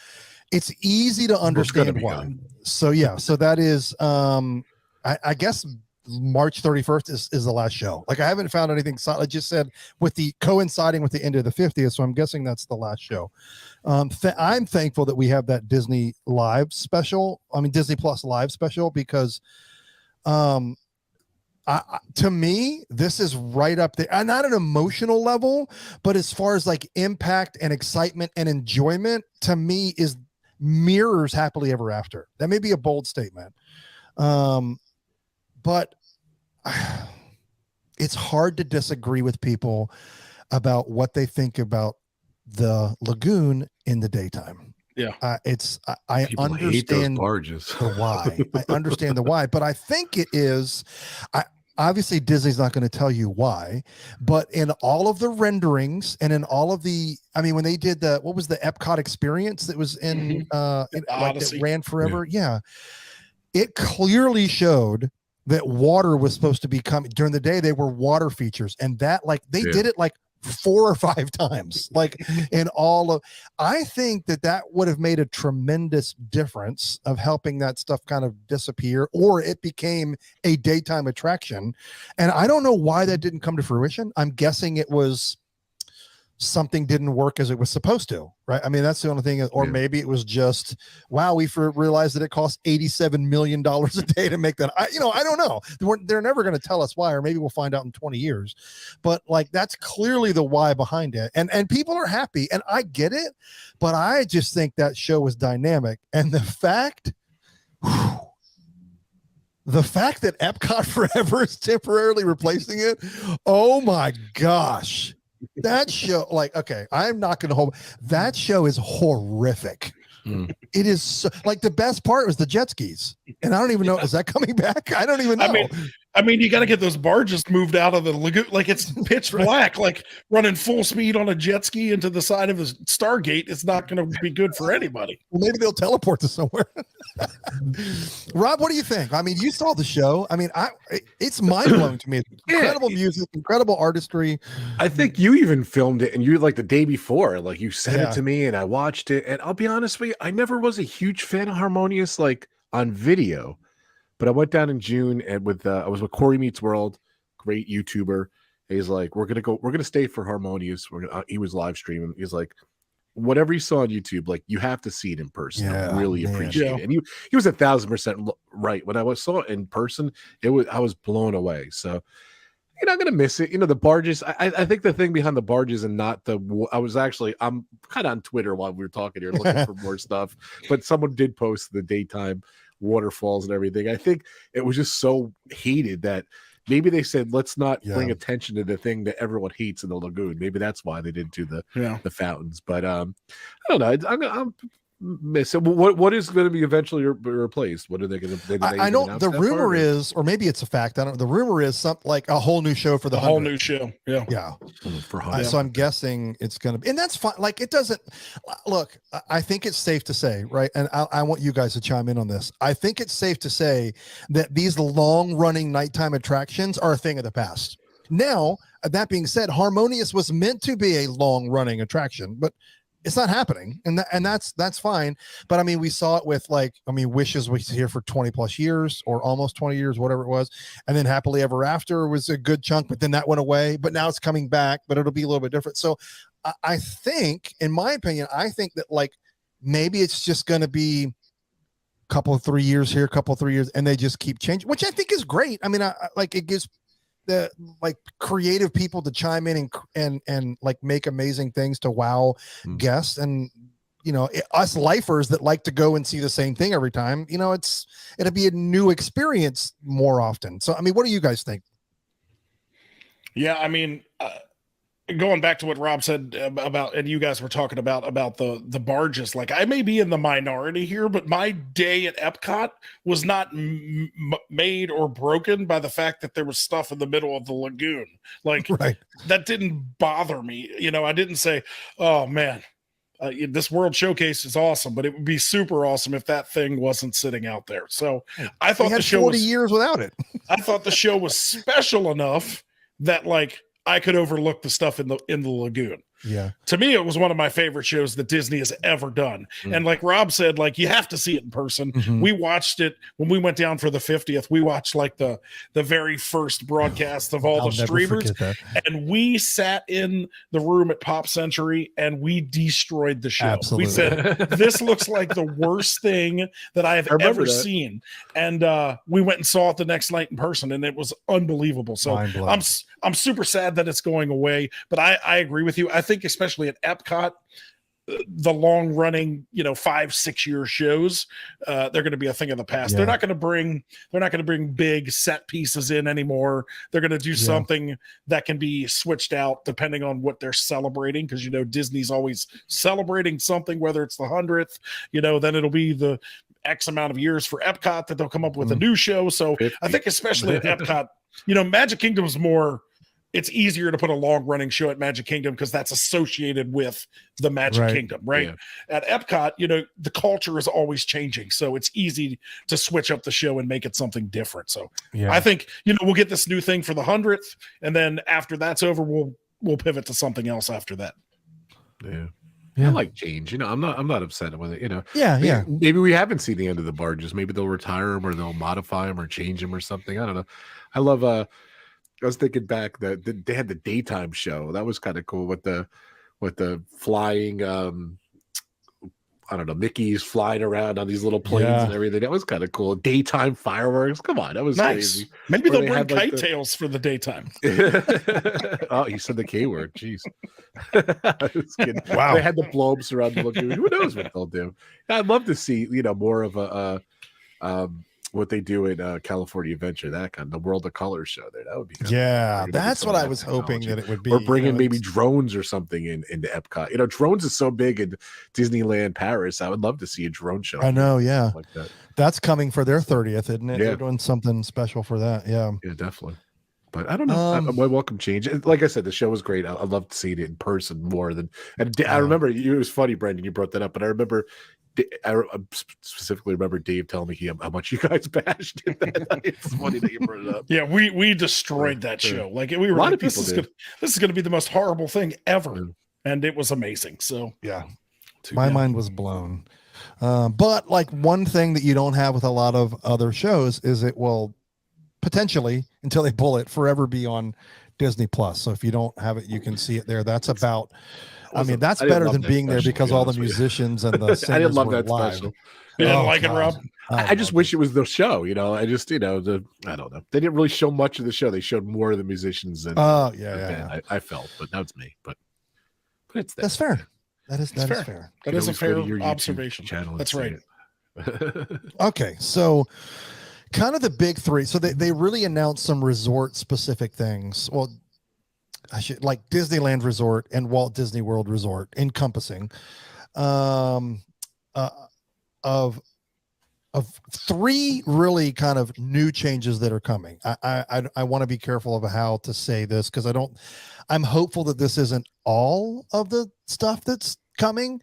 it's easy to understand why. Gone. So yeah, so that is I guess March 31st is the last show. Like, I haven't found anything solid. I just said with the coinciding with the end of the 50th, so I'm guessing that's the last show. I'm thankful that we have that Disney Live special. I mean, Disney Plus Live special, because to me, this is right up there. Not an emotional level, but as far as like impact and excitement and enjoyment, to me mirrors Happily Ever After. That may be a bold statement, but it's hard to disagree with people about what they think about the lagoon in the daytime. Yeah, I understand barges. The why. I understand the why, but I think it is. Obviously, Disney's not going to tell you why, but in all of the renderings and in all of the, I mean, when they did what was the Epcot experience that was in like that ran forever? Yeah, it clearly showed that water was supposed to be coming during the day. They were water features, and that, like, they did it like 4 or 5 times, like in all of. I think that would have made a tremendous difference of helping that stuff kind of disappear, or it became a daytime attraction. And I don't know why that didn't come to fruition. I'm guessing it was something didn't work as it was supposed to, right? I mean, that's the only thing. Or maybe it was just, wow, we realized that it cost $87 million a day to make that. I don't know. They're never going to tell us why, or maybe we'll find out in 20 years. But like, that's clearly the why behind it. And people are happy, and I get it, but I just think that show was dynamic. And the fact that Epcot Forever is temporarily replacing it, oh my gosh. That show, like, okay, I'm not going to hold. That show is horrific. It is so, like, the best part was the jet skis, and I don't even know, is that coming back? I don't even know. I mean, you got to get those barges moved out of the lagoon. Like, it's pitch black, like running full speed on a jet ski into the side of a Stargate. It's not going to be good for anybody. Well, maybe they'll teleport to somewhere. Rob, what do you think? I mean, you saw the show. I mean, it's mind blowing to me. Incredible music, incredible artistry. I think you even filmed it, and you, like, the day before, like, you sent it to me, and I watched it. And I'll be honest with you, I never was a huge fan of Harmonious, like, on video. But I went down in June, and I was with Corey Meets World, great YouTuber. He's like, we're gonna stay for Harmonious. He was live streaming. He's like, whatever you saw on YouTube, like, you have to see it in person. I really appreciate it. And he was 1,000% right. When I saw it in person, I was blown away. So you're not gonna miss it. You know, the barges. I think the thing behind the barges and not I'm kind of on Twitter while we were talking here looking for more stuff. But someone did post the daytime waterfalls and everything. I think it was just so hated that maybe they said, let's not bring attention to the thing that everyone hates in the lagoon. Maybe that's why they didn't do the fountains. But I don't know. miss it. What is going to be eventually replaced? What are they going to? I know the rumor is, or maybe it's a fact. I don't. The rumor is something like a whole new show for the whole new show. Yeah, yeah. For so I'm guessing it's going to be, and that's fine. Like it doesn't look. I think it's safe to say, right? And I want you guys to chime in on this. I think it's safe to say that these long-running nighttime attractions are a thing of the past. Now, that being said, Harmonious was meant to be a long-running attraction, but it's not happening, and that's fine. But I mean, we saw it with Wishes was here for 20 plus years or almost 20 years, whatever it was, and then Happily Ever After was a good chunk, but then that went away. But now it's coming back, but it'll be a little bit different. So I think, in my opinion, I think that like maybe it's just going to be a couple of 3 years here, a couple of 3 years, and they just keep changing, which I think is great. I mean, I like it gives the like creative people to chime in and like make amazing things to wow guests, and us lifers that like to go and see the same thing every time, it'll be a new experience more often. So I mean, what do you guys think? Yeah, I mean, going back to what Rob said about, and you guys were talking about the barges, like I may be in the minority here, but my day at Epcot was not made or broken by the fact that there was stuff in the middle of the lagoon. Like right. That didn't bother me. I didn't say, oh man, this World Showcase is awesome, but it would be super awesome if that thing wasn't sitting out there. So I thought the show 40 years without it. I thought the show was special enough that like I could overlook the stuff in the lagoon. Yeah. To me, it was one of my favorite shows that Disney has ever done. And like Rob said, like you have to see it in person. We watched it when we went down for the 50th. We watched like the very first broadcast of all the streamers. And we sat in the room at Pop Century and we destroyed the show. Absolutely. We said, this looks like the worst thing that I have ever seen. And we went and saw it the next night in person, and it was unbelievable. So I'm super sad that it's going away, but I agree with you. I think especially at Epcot, the long running 5-6 year shows, they're going to be a thing of the past. They're not going to bring big set pieces in anymore. They're going to do something that can be switched out depending on what they're celebrating, because Disney's always celebrating something, whether it's the 100th, then it'll be the X amount of years for Epcot that they'll come up with a new show. So 50. I think especially at Epcot, Magic Kingdom's more, it's easier to put a long running show at Magic Kingdom because that's associated with the Magic Kingdom, right? Yeah. At Epcot, the culture is always changing. So it's easy to switch up the show and make it something different. So I think, we'll get this new thing for the 100th. And then after that's over, we'll pivot to something else after that. Yeah. I like change. I'm not upset with it. Maybe we haven't seen the end of the barges. Maybe they'll retire them, or they'll modify them, or change them, or something. I don't know. I love. I was thinking back that they had the daytime show. That was kind of cool with the flying. I don't know, Mickey's flying around on these little planes and everything. That was kind of cool. Daytime fireworks. Come on, that was nice. Crazy. Maybe they'll bring kite tails for the daytime. Oh, you said the K word. Jeez. Wow. They had the blobes around the lagoon. Who knows what they'll do? I'd love to see, more of a what they do in California Adventure, that kind of the World of Color show there. That would be that's what I was hoping that it would be. Or bringing maybe drones or something into Epcot. Drones is so big in Disneyland Paris. I would love to see a drone show. I know, like that. That's coming for their 30th, isn't it? Yeah. They're doing something special for that. Yeah, definitely. But I don't know. My welcome change. Like I said, the show was great. I loved seeing it in person more than. And I remember it was funny, Brandon. You brought that up, but I specifically remember Dave telling me how much you guys bashed it that night. It's funny that you brought it up. Yeah, we destroyed that show. Like we were like, this is going to be the most horrible thing ever, and it was amazing. So my mind was blown. But like one thing that you don't have with a lot of other shows is it will potentially, until they pull it, forever be on Disney Plus. So if you don't have it, you can see it there. That's about. I mean, that's better than being there because all the musicians and the singers I didn't love were that live. special. You didn't like it, Rob? I just wish it was the show. I just I don't know. They didn't really show much of the show. They showed more of the musicians. And I felt, but that's me. But it's that's fair. That is fair. That is a fair observation. That's right. Okay, so kind of the big three. So they really announced some resort specific things. Well, like Disneyland Resort and Walt Disney World Resort encompassing. of three really kind of new changes that are coming. I want to be careful of how to say this because I'm hopeful that this isn't all of the stuff that's coming.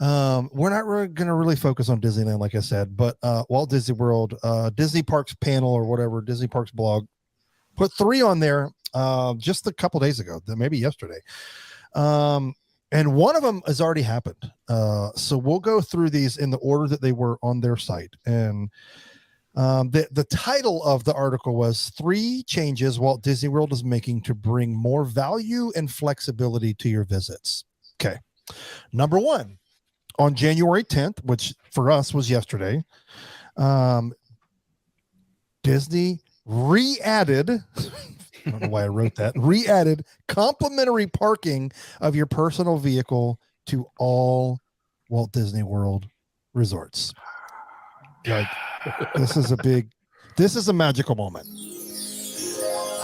We're not going to really focus on Disneyland, like I said, but Walt Disney World, Disney Parks panel or whatever, Disney Parks blog, put three on there just a couple days ago, maybe yesterday. And one of them has already happened. So we'll go through these in the order that they were on their site. And the title of the article was 3 changes Walt Disney World is making to bring more value and flexibility to your visits. Okay. Number 1, on January 10th, which for us was yesterday, Disney re-added I don't know why I wrote that. Re-added complimentary parking of your personal vehicle to all Walt Disney World resorts. Like, this is a magical moment.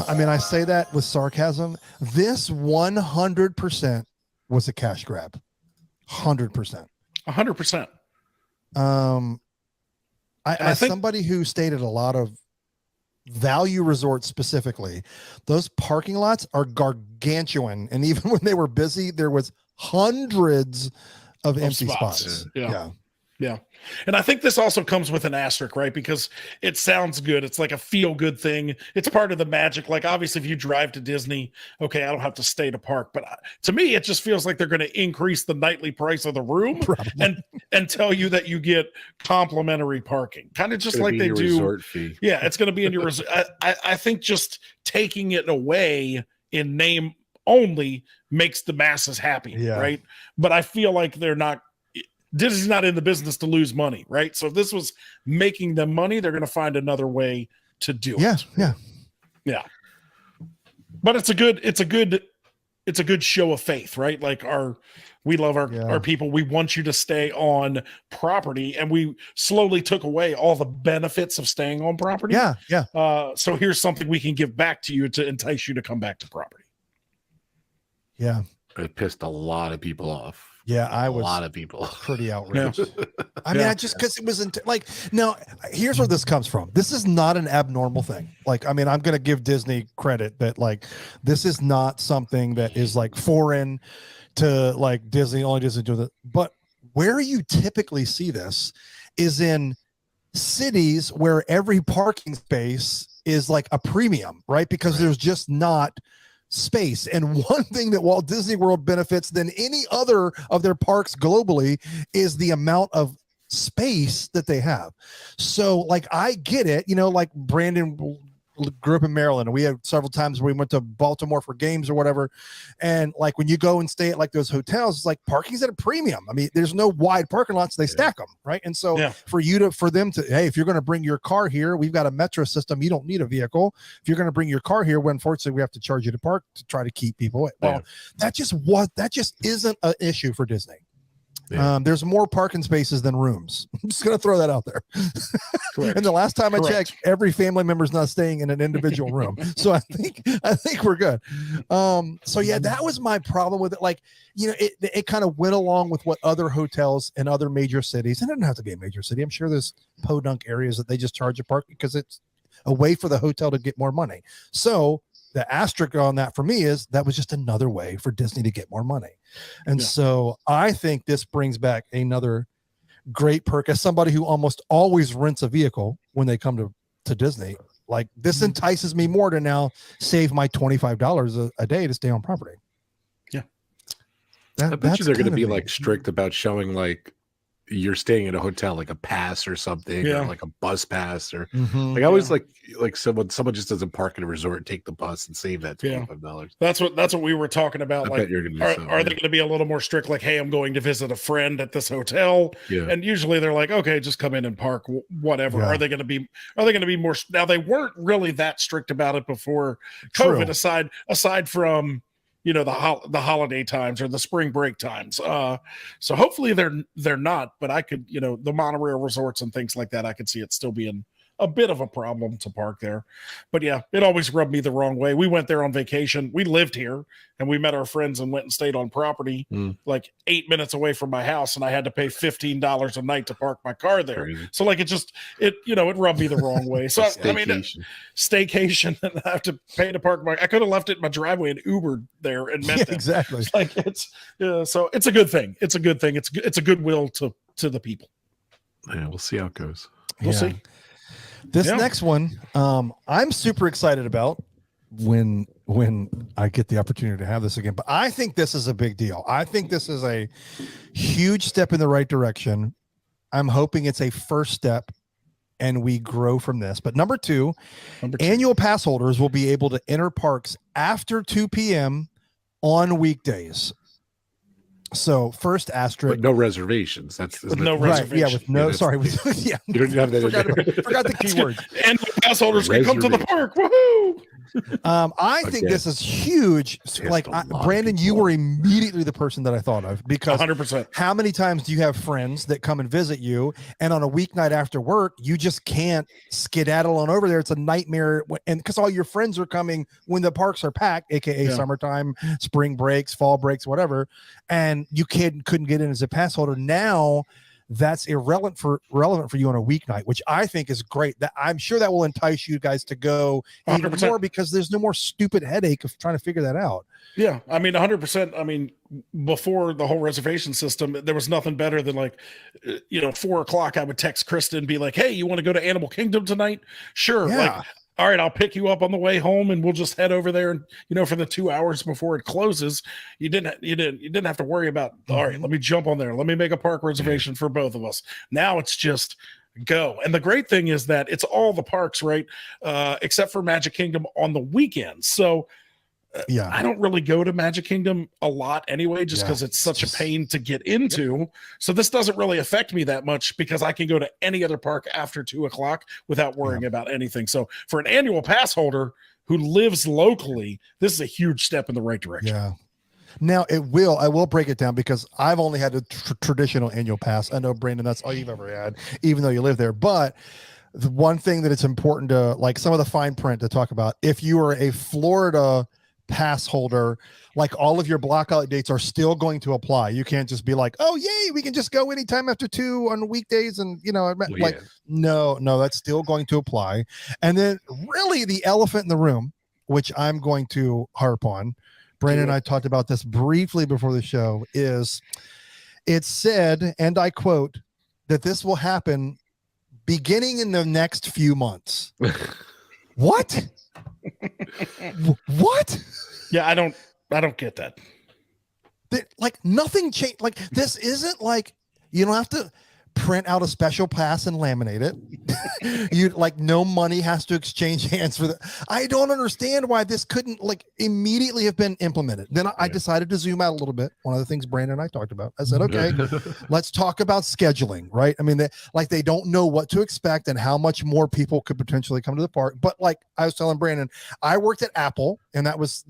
I mean, I say that with sarcasm. This 100% was a cash grab. 100%. 100%. I think somebody who stayed at a lot of value resorts specifically, those parking lots are gargantuan, and even when they were busy there was hundreds of empty spots. Yeah. And I think this also comes with an asterisk, right? Because it sounds good. It's like a feel good thing. It's part of the magic. Like, obviously, if you drive to Disney, okay, I don't have to stay to park. But to me, it just feels like they're going to increase the nightly price of the room and tell you that you get complimentary parking. Kind of just like they do. Resort fee. Yeah, it's going to be in your resort. I think just taking it away in name only makes the masses happy, right? But I feel like Disney's not in the business to lose money, right? So if this was making them money, they're going to find another way to do it. Yeah. But it's a good show of faith, right? Like we love our people. We want you to stay on property, and we slowly took away all the benefits of staying on property. Yeah. So here's something we can give back to you to entice you to come back to property. Yeah. It pissed a lot of people off. Yeah, I was a lot of people pretty outraged. I mean, because it was now here's where this comes from. This is not an abnormal thing. Like, I mean, I'm going to give Disney credit that like this is not something that is like foreign to like Disney. Only Disney do that. But where you typically see this is in cities where every parking space is like a premium, right? Because there's just not space. And one thing that Walt Disney World benefits than any other of their parks globally is the amount of space that they have. So like, I get it, like Brandon grew up in Maryland, and we had several times where we went to Baltimore for games or whatever. And like, when you go and stay at like those hotels, it's like parking's at a premium. I mean, there's no wide parking lots, they stack them, right? And so for them to, hey, if you're going to bring your car here, we've got a metro system, you don't need a vehicle. If you're going to bring your car here, well, unfortunately we have to charge you to park to try to keep people away. Well, that just isn't an issue for Disney. There's more parking spaces than rooms. I'm just going to throw that out there. And the last time I checked, every family member's not staying in an individual room. So I think we're good. So yeah, that was my problem with it. Like, it kind of went along with what other hotels in other major cities, and it doesn't have to be a major city. I'm sure there's podunk areas that they just charge a park because it's a way for the hotel to get more money. So the asterisk on that for me is that was just another way for Disney to get more money. And so I think this brings back another great perk as somebody who almost always rents a vehicle when they come to Disney. Like, this entices me more to now save my $25 a day to stay on property. Yeah. I bet you they're going to be like strict about showing like you're staying at a hotel, like a pass or something, or like a bus pass, or like I always like someone just doesn't park in a resort, take the bus and save that $25. That's what we were talking about. I like, bet you're gonna be are they going to be a little more strict? Like, hey, I'm going to visit a friend at this hotel, and usually they're like, okay, just come in and park, whatever. Are they going to be more? Now, they weren't really that strict about it before COVID, aside from the holiday times or the spring break times. So hopefully they're not, but I could, the monorail resorts and things like that, I could see it still being a bit of a problem to park there. But yeah, it always rubbed me the wrong way. We went there on vacation. We lived here and we met our friends and went and stayed on property like 8 minutes away from my house, and I had to pay $15 a night to park my car there. Crazy. So like it rubbed me the wrong way. So I mean, staycation, and I have to pay to park I could have left it in my driveway and Ubered there and met them. Exactly. Like so it's a good thing. It's a good thing. It's a goodwill to the people. Yeah, we'll see how it goes. We'll see. This next one, I'm super excited about when I get the opportunity to have this again. But I think this is a big deal. I think this is a huge step in the right direction. I'm hoping it's a first step and we grow from this. But number two, annual pass holders will be able to enter parks after 2 p.m. on weekdays. So first asterisk, but no reservations. That's with no reservations. Yeah, with no. Sorry, you don't have that. Forgot the keyword. And pass holders can come to the park. Woohoo! I think this is huge. Like Brandon, you were immediately the person that I thought of, because 100%. How many times do you have friends that come and visit you, and on a weeknight after work, you just can't skedaddle on over there? It's a nightmare, and because all your friends are coming when the parks are packed, aka summertime, spring breaks, fall breaks, whatever, and you couldn't get in as a pass holder. Now that's relevant for you on a weeknight, which I think is great. That I'm sure that will entice you guys to go even 100%. more, because there's no more stupid headache of trying to figure that out. Yeah, I mean 100%. I mean, before the whole reservation system, there was nothing better than 4 o'clock. I would text Kristen and be like, "Hey, you want to go to Animal Kingdom tonight?" Sure. Yeah. All right, I'll pick you up on the way home and we'll just head over there. And, for the 2 hours before it closes, you didn't have to worry about, all right, let me jump on there. Let me make a park reservation for both of us. Now it's just go. And the great thing is that it's all the parks, right? Except for Magic Kingdom on the weekends. So I don't really go to Magic Kingdom a lot anyway, just because it's such a pain to get into. So this doesn't really affect me that much, because I can go to any other park after 2 o'clock without worrying about anything. So for an annual pass holder who lives locally, this is a huge step in the right direction. Yeah. Now I will break it down, because I've only had a traditional annual pass. I know, Brandon, that's all you've ever had, even though you live there. But the one thing that it's important to, like, some of the fine print to talk about, if you are a Florida pass holder, like, all of your blackout dates are still going to apply. You can't just be like, oh yay, we can just go anytime after 2 on weekdays, and no, that's still going to apply. And then really the elephant in the room, which I'm going to harp on, Brandon and I talked about this briefly before the show, is it said, and I quote, that this will happen beginning in the next few months. What? What? Yeah, I don't get that. Like, nothing changed. Like, this isn't like, you don't have to print out a special pass and laminate it. You no money has to exchange hands for that. I don't understand why this couldn't immediately have been implemented. Then I decided to zoom out a little bit. One of the things Brandon and I talked about, I said, okay, let's talk about scheduling, right? I mean, they don't know what to expect and how much more people could potentially come to the park. But I was telling Brandon, I worked at Apple, and that was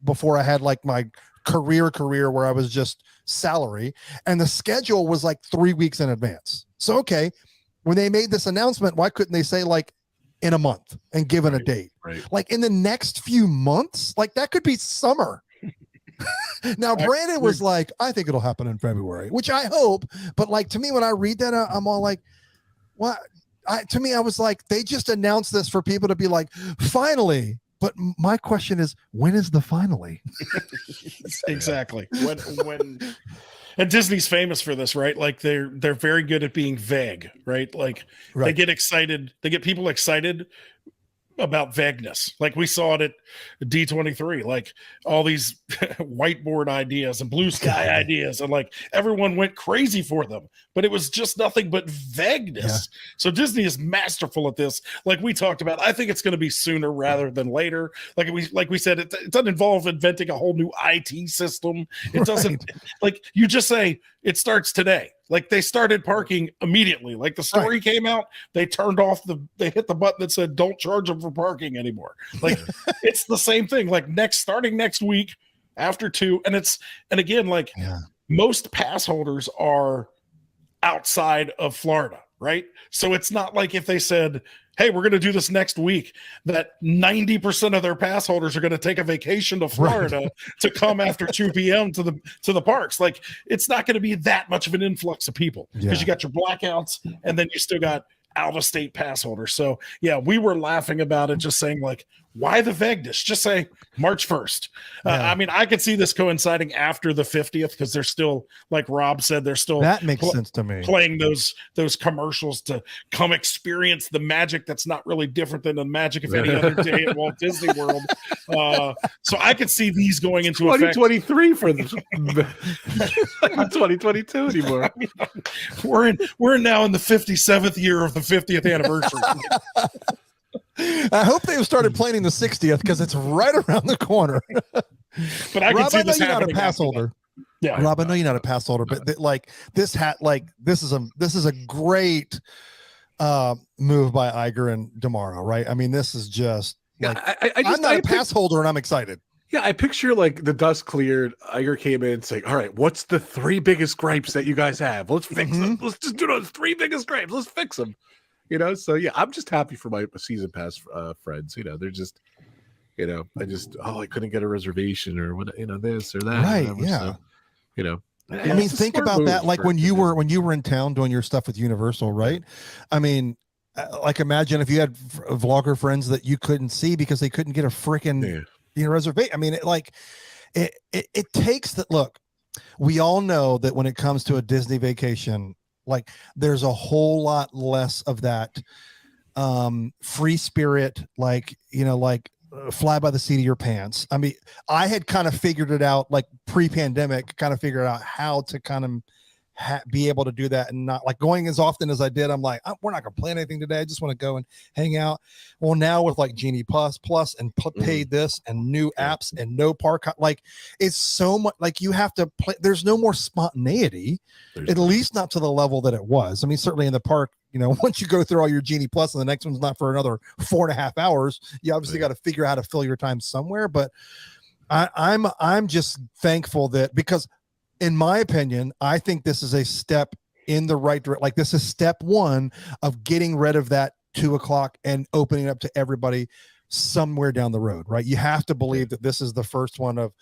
before I had my career where I was just salary, and the schedule was 3 weeks in advance. So okay, when they made this announcement, why couldn't they say in a month and given a date? Right. In the next few months, that could be summer. Now Brandon was like, I think it'll happen in February, which I hope, but to me, when I read that, I'm all like, what? To me, I was like, they just announced this for people to be like, finally. But my question is, when is the finally? Exactly. When and Disney's famous for this, right? They're very good at being vague, right? They get excited, they get people excited about vagueness. We saw it at D23, all these whiteboard ideas and blue sky ideas, and everyone went crazy for them, but it was just nothing but vagueness. Yeah. So Disney is masterful at this. We talked about, I think it's going to be sooner rather than later. Like we said, it doesn't involve inventing a whole new IT system. It doesn't you just say it starts today. They started parking immediately. The story came out, they turned off they hit the button that said, don't charge them for parking anymore. It's the same thing. Starting next week after 2. And again, most pass holders are outside of Florida, right? So it's not like if they said, hey, we're going to do this next week, that 90% of their pass holders are going to take a vacation to Florida to come after 2 p.m. to the parks. Like, it's not going to be that much of an influx of people because you got your blackouts and then you still got out of state pass holders. So yeah, we were laughing about it, just saying like, why the vagueness? Just say March 1st. I mean, I could see this coinciding after the 50th because they're still, like Rob said, they're still that makes sense to me, playing those commercials to come experience the magic that's not really different than the magic of any other day at Walt Disney World. So I could see these going into 2023 for the 2022 anymore. I mean, we're now in the 57th year of the 50th anniversary. I hope they've started planning the 60th because it's right around the corner. But I can see this happening. Not a pass after holder. That. Yeah, Rob, I know you're not a pass holder, but this is a great move by Iger and DeMauro, right? I mean, this is just like I'm not a pass holder and I'm excited. Yeah, I picture like the dust cleared. Iger came in saying, "All right, what's the 3 biggest gripes that you guys have? Let's fix them. Let's just do those 3 biggest gripes. Let's fix them." You know, so yeah, I'm just happy for my season pass friends. You know, they're just, you know, I couldn't get a reservation or what, you know, this or that. Right. Whatever. Yeah. So, you know, I mean, think about that. Like when you were in town doing your stuff with Universal, right? I mean, like imagine if you had vlogger friends that you couldn't see because they couldn't get a freaking reservation. I mean, it takes that. Look, we all know that when it comes to a Disney vacation, like there's a whole lot less of that free spirit, like, you know, like fly by the seat of your pants. I mean, I had kind of figured it out, like pre-pandemic, kind of figured out how to kind of be able to do that and not like going as often as I did. I'm like, we're not gonna plan anything today. I just want to go and hang out. Well, now with like Genie Plus and paid this and new apps and no park, like it's so much like you have to play. There's no more spontaneity, at least not to the level that it was. I mean, certainly in the park, you know, once you go through all your Genie Plus and the next one's not for another 4.5 hours, you obviously got to figure out how to fill your time somewhere. But I'm just thankful that, because in my opinion, I think this is a step in the right direction. Like this is step 1 of getting rid of that 2 o'clock and opening up to everybody somewhere down the road, right? You have to believe that this is the first one of,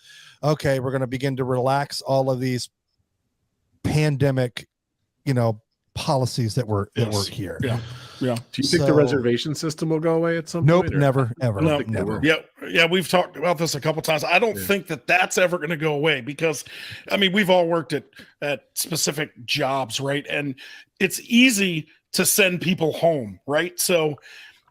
okay, we're going to begin to relax all of these pandemic, you know, policies that were here. Yeah. Do you think the reservation system will go away at some point? Nope, never, ever. No, never. Yeah, we've talked about this a couple times. I don't think that that's ever going to go away because, I mean, we've all worked at specific jobs, right? And it's easy to send people home, right? So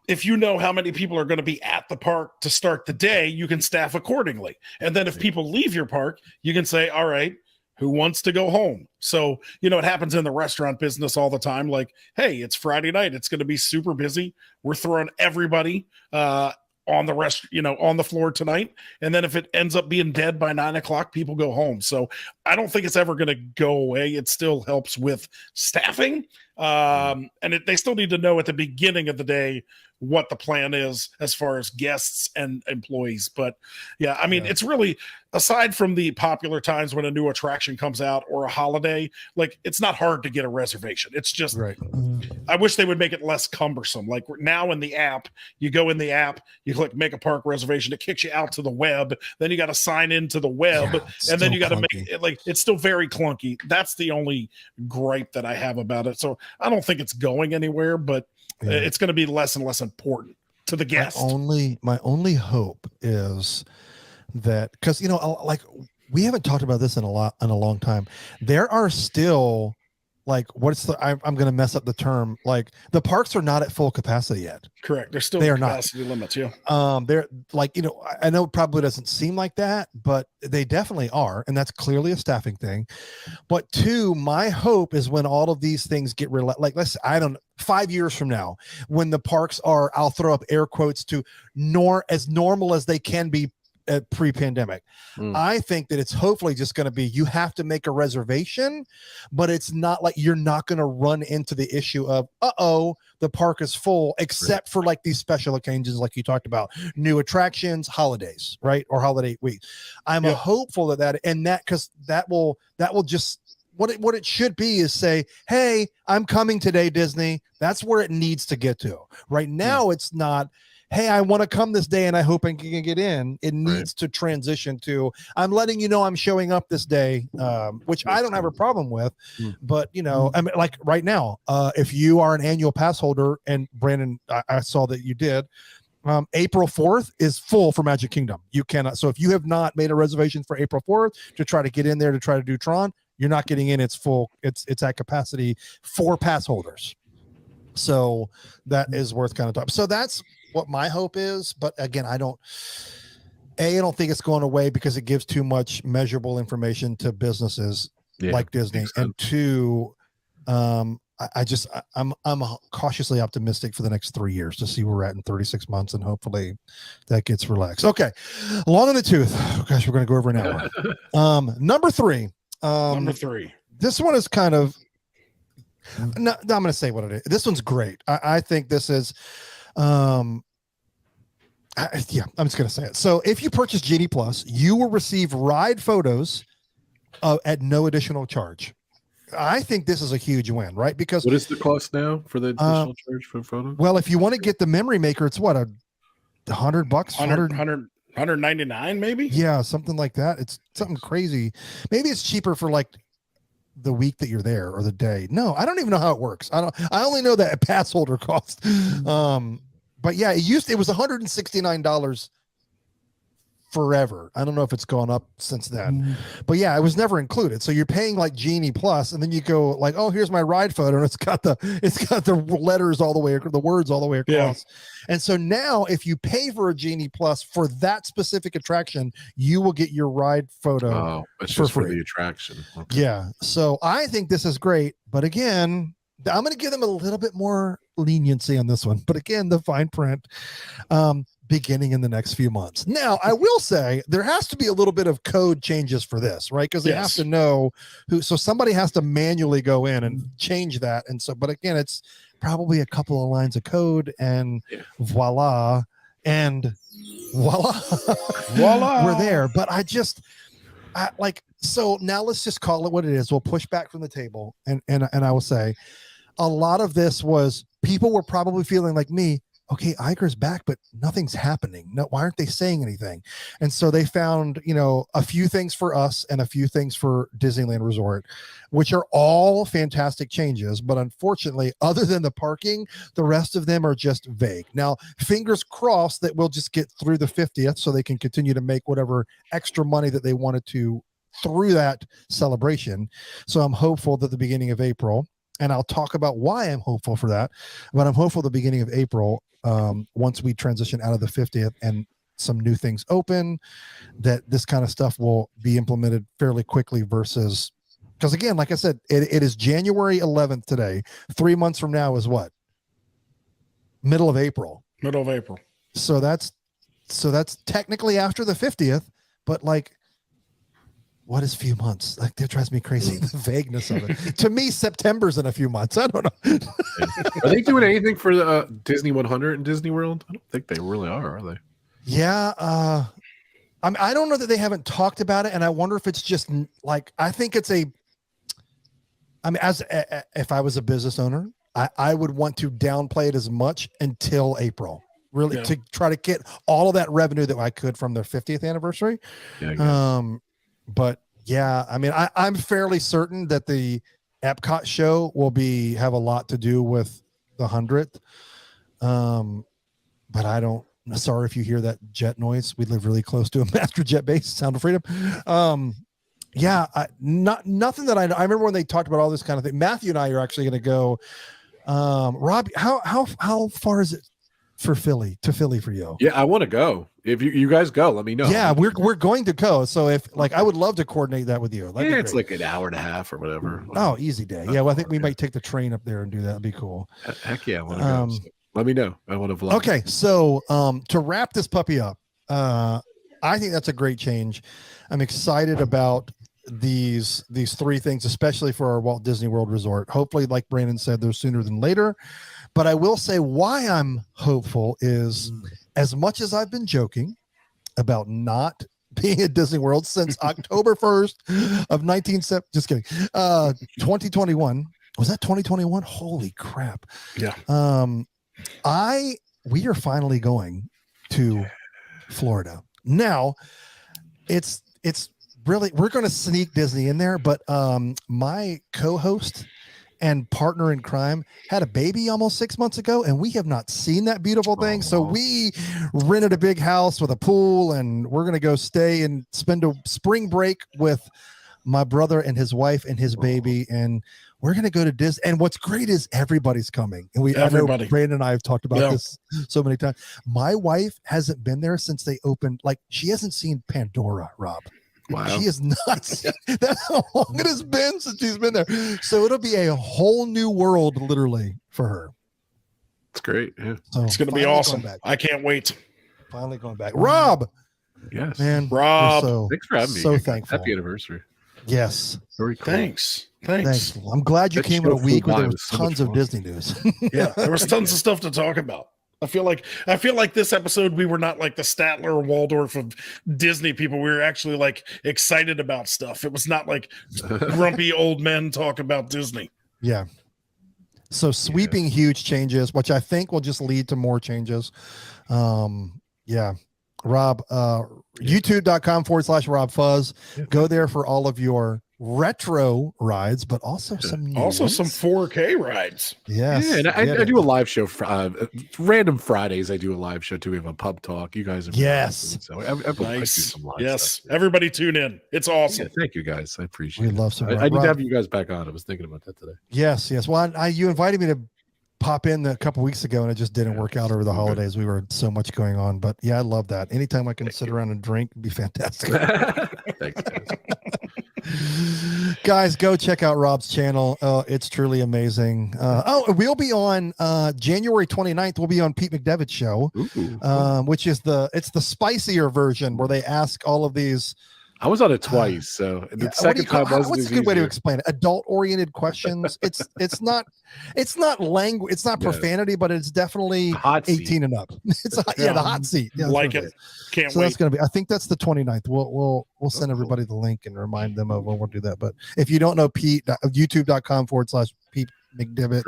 if you know how many people are going to be at the park to start the day, you can staff accordingly. And then if people leave your park, you can say, all right, who wants to go home? So, you know, it happens in the restaurant business all the time. Like, hey, it's Friday night. It's going to be super busy. We're throwing everybody on the floor tonight. And then if it ends up being dead by 9 o'clock, people go home. So I don't think it's ever going to go away. It still helps with staffing. And they still need to know at the beginning of the day what the plan is as far as guests and employees. But yeah, I mean, it's really, aside from the popular times when a new attraction comes out or a holiday, like it's not hard to get a reservation. It's just, I wish they would make it less cumbersome. Like now in the app, you go in the app, you click make a park reservation, it kicks you out to the web. Then you got to sign into the web and then you got to make it, like, it's still very clunky. That's the only gripe that I have about it. So I don't think it's going anywhere, but it's going to be less and less important to the guest. My only hope is that, because, you know, like we haven't talked about this in a long time. There are still, like, I'm going to mess up the term. Like the parks are not at full capacity yet. Correct. There's still capacity limits. Yeah. They're like, you know, I know it probably doesn't seem like that, but they definitely are. And that's clearly a staffing thing. But 2, my hope is when all of these things get like, I don't know, 5 years from now, when the parks are, I'll throw up air quotes, to as normal as they can be at pre-pandemic. I think that it's hopefully just going to be, you have to make a reservation, but it's not like you're not going to run into the issue of, the park is full, except for like these special occasions, like you talked about, new attractions, holidays, right? Or holiday week. I'm hopeful that because that will just what it should be is say, hey, I'm coming today, Disney. That's where it needs to get to. Right now, it's not, hey, I want to come this day and I hope I can get in. It needs to transition to, I'm letting you know I'm showing up this day, which I don't have a problem with. But, you know, I mean, like right now, if you are an annual pass holder, and Brandon, I saw that you did, April 4th is full for Magic Kingdom. You cannot. So if you have not made a reservation for April 4th to try to get in there to try to do Tron, you're not getting in. It's full. It's at capacity for pass holders. So that is worth kind of talking. So that's what my hope is. But again, I don't think it's going away because it gives too much measurable information to businesses like Disney. And two, I'm cautiously optimistic for the next 3 years to see where we're at in 36 months, and hopefully that gets relaxed. Okay, long in the tooth. Oh, gosh, we're going to go over an hour. Number three. This one is kind of. No, I'm going to say what it is. This one's great. I think this is. I'm just going to say it. So if you purchase Genie Plus, you will receive ride photos at no additional charge. I think this is a huge win, right? Because what is the cost now for the additional charge for photos? Well, if you want to get the memory maker, it's what, $100, 199 maybe? Yeah, something like that. It's something crazy. Maybe it's cheaper for like the week that you're there or the day. No, I don't even know how it works. I only know that a pass holder cost. But yeah, it was $169 forever. I don't know if it's gone up since then, but yeah, it was never included. So you're paying like Genie Plus, and then you go like, oh, here's my ride photo, and it's got the letters all the way, the words all the way across. And so now if you pay for a Genie Plus for that specific attraction, you will get your ride photo. Oh, it's just for the attraction. Okay. Yeah. So I think this is great, but again, I'm going to give them a little bit more leniency on this one. But again, the fine print, beginning in the next few months. Now, I will say there has to be a little bit of code changes for this, right? Because they have to know who. So somebody has to manually go in and change that. And so, but again, it's probably a couple of lines of code, and voila, we're there. But so now let's just call it what it is. We'll push back from the table, and I will say, a lot of this was people were probably feeling like me. Okay, Iger's back, but nothing's happening. No, why aren't they saying anything? And so they found, a few things for us and a few things for Disneyland Resort, which are all fantastic changes. But unfortunately, other than the parking, the rest of them are just vague. Now, fingers crossed that we'll just get through the 50th so they can continue to make whatever extra money that they wanted to through that celebration. So I'm hopeful that the beginning of April, and I'll talk about why I'm hopeful for that, but I'm hopeful the beginning of April, once we transition out of the 50th and some new things open, that this kind of stuff will be implemented fairly quickly versus, because again, like I said, it is January 11th today. 3 months from now is what? Middle of April. So that's technically after the 50th, but like, what is few months? Like, that drives me crazy. The vagueness of it. To me, September's in a few months. I don't know. Are they doing anything for the Disney 100 in Disney World? I don't think they really are they? Yeah. I don't know that they haven't talked about it, and I wonder if it's just like, I think it's if I was a business owner, I would want to downplay it as much until April. Really, to try to get all of that revenue that I could from their 50th anniversary. But yeah, I'm fairly certain that the Epcot show will have a lot to do with the 100th. But I don't. Sorry if you hear that jet noise. We live really close to a master jet base. Sound of Freedom. Nothing that I remember when they talked about all this kind of thing. Matthew and I are actually going to go. Rob, how far is it for Philly for you? Yeah, I want to go. If you guys go, let me know. Yeah, we're going to go. So if I would love to coordinate that with you. It's like an hour and a half or whatever. Oh, easy day. Yeah, well, I think we might take the train up there and do that. That'd be cool. Heck yeah, I want to go. So let me know. I want to vlog. Okay, so to wrap this puppy up, I think that's a great change. I'm excited about these three things, especially for our Walt Disney World Resort. Hopefully, like Brandon said, they're sooner than later. But I will say why I'm hopeful is, as much as I've been joking about not being at Disney World since October 1st of 2021. Was that 2021? Holy crap. Yeah. We are finally going to Florida. Now, it's really, we're going to sneak Disney in there, but my co-host and partner in crime had a baby almost 6 months ago, and we have not seen that beautiful thing. So we rented a big house with a pool, and we're going to go stay and spend a spring break with my brother and his wife and his baby, and we're going to go to Disney. And what's great is everybody's coming. And I know Brandon and I have talked about this so many times. My wife hasn't been there since they opened. Like, she hasn't seen Pandora, Rob. Wow. She is not. That's how long it has been since she's been there. So it'll be a whole new world, literally, for her. It's great. Yeah. So It's going to be awesome. I can't wait. Finally going back. Rob. Yes. Man. Rob. Thanks for having me. So thankful. Happy anniversary. Yes. Very cool. Thanks. I'm glad you came in a week where there was tons of Disney news. Yeah, there was tons of stuff to talk about. I feel like this episode, we were not like the Statler or Waldorf of Disney people. We were actually like excited about stuff. It was not like grumpy old men talk about Disney. Yeah. So sweeping huge changes, which I think will just lead to more changes. Yeah. Rob, youtube.com/RobFuz. Go there for all of your retro rides, but also some new also ones. some 4K rides. Yes. Yeah, and I do a live show for random Fridays. I do a live show too. We have a pub talk. You guys are so I do some live stuff. Everybody tune in. It's awesome. Yeah, thank you guys. I appreciate it. We love some. I need to have you guys back on. I was thinking about that today. Yes. Well, you invited me to pop in a couple weeks ago, and it just didn't work out over the holidays. We were so much going on, but yeah, I love that. Anytime I can sit around and drink, it'd be fantastic. Thanks, guys. Guys, go check out Rob's channel. It's truly amazing. We'll be on January 29th. We'll be on Pete McDevitt's show, which is the spicier version where they ask all of these. I was on it twice, so the second time wasn't. What's a good way to explain it? Adult-oriented questions. It's not language. It's not profanity, but it's definitely 18 and up. It's the hot seat. Yeah, like it. Can't wait. That's gonna be. I think that's the 29th. We'll send everybody the link and remind them of when we'll do that. But if you don't know Pete, youtube.com/Pete McDevitt,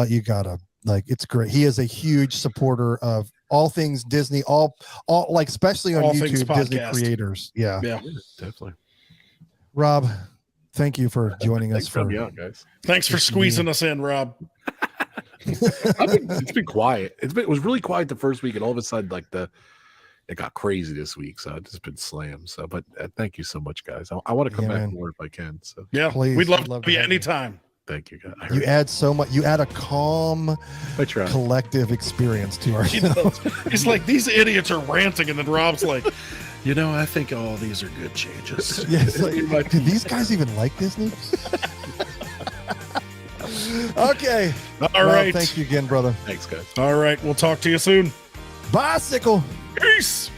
you gotta it's great. He is a huge supporter of all things Disney, all like especially on YouTube, Disney creators. Yeah, definitely. Rob, thank you for joining us. Guys. Thanks for squeezing us in, Rob. It's been quiet. It was really quiet the first week, and all of a sudden, it got crazy this week. So I've just been slammed. So, but thank you so much, guys. I want to come back more if I can. So yeah, please, we'd love to be anytime. Thank you, guys. You add so much. You add a calm, collective experience to our show. He's like, these idiots are ranting, and then Rob's like, I think all these are good changes. Yes, like, do these guys even like Disney? Okay. All right. Thank you again, brother. Thanks, guys. All right. We'll talk to you soon. Bicycle. Peace.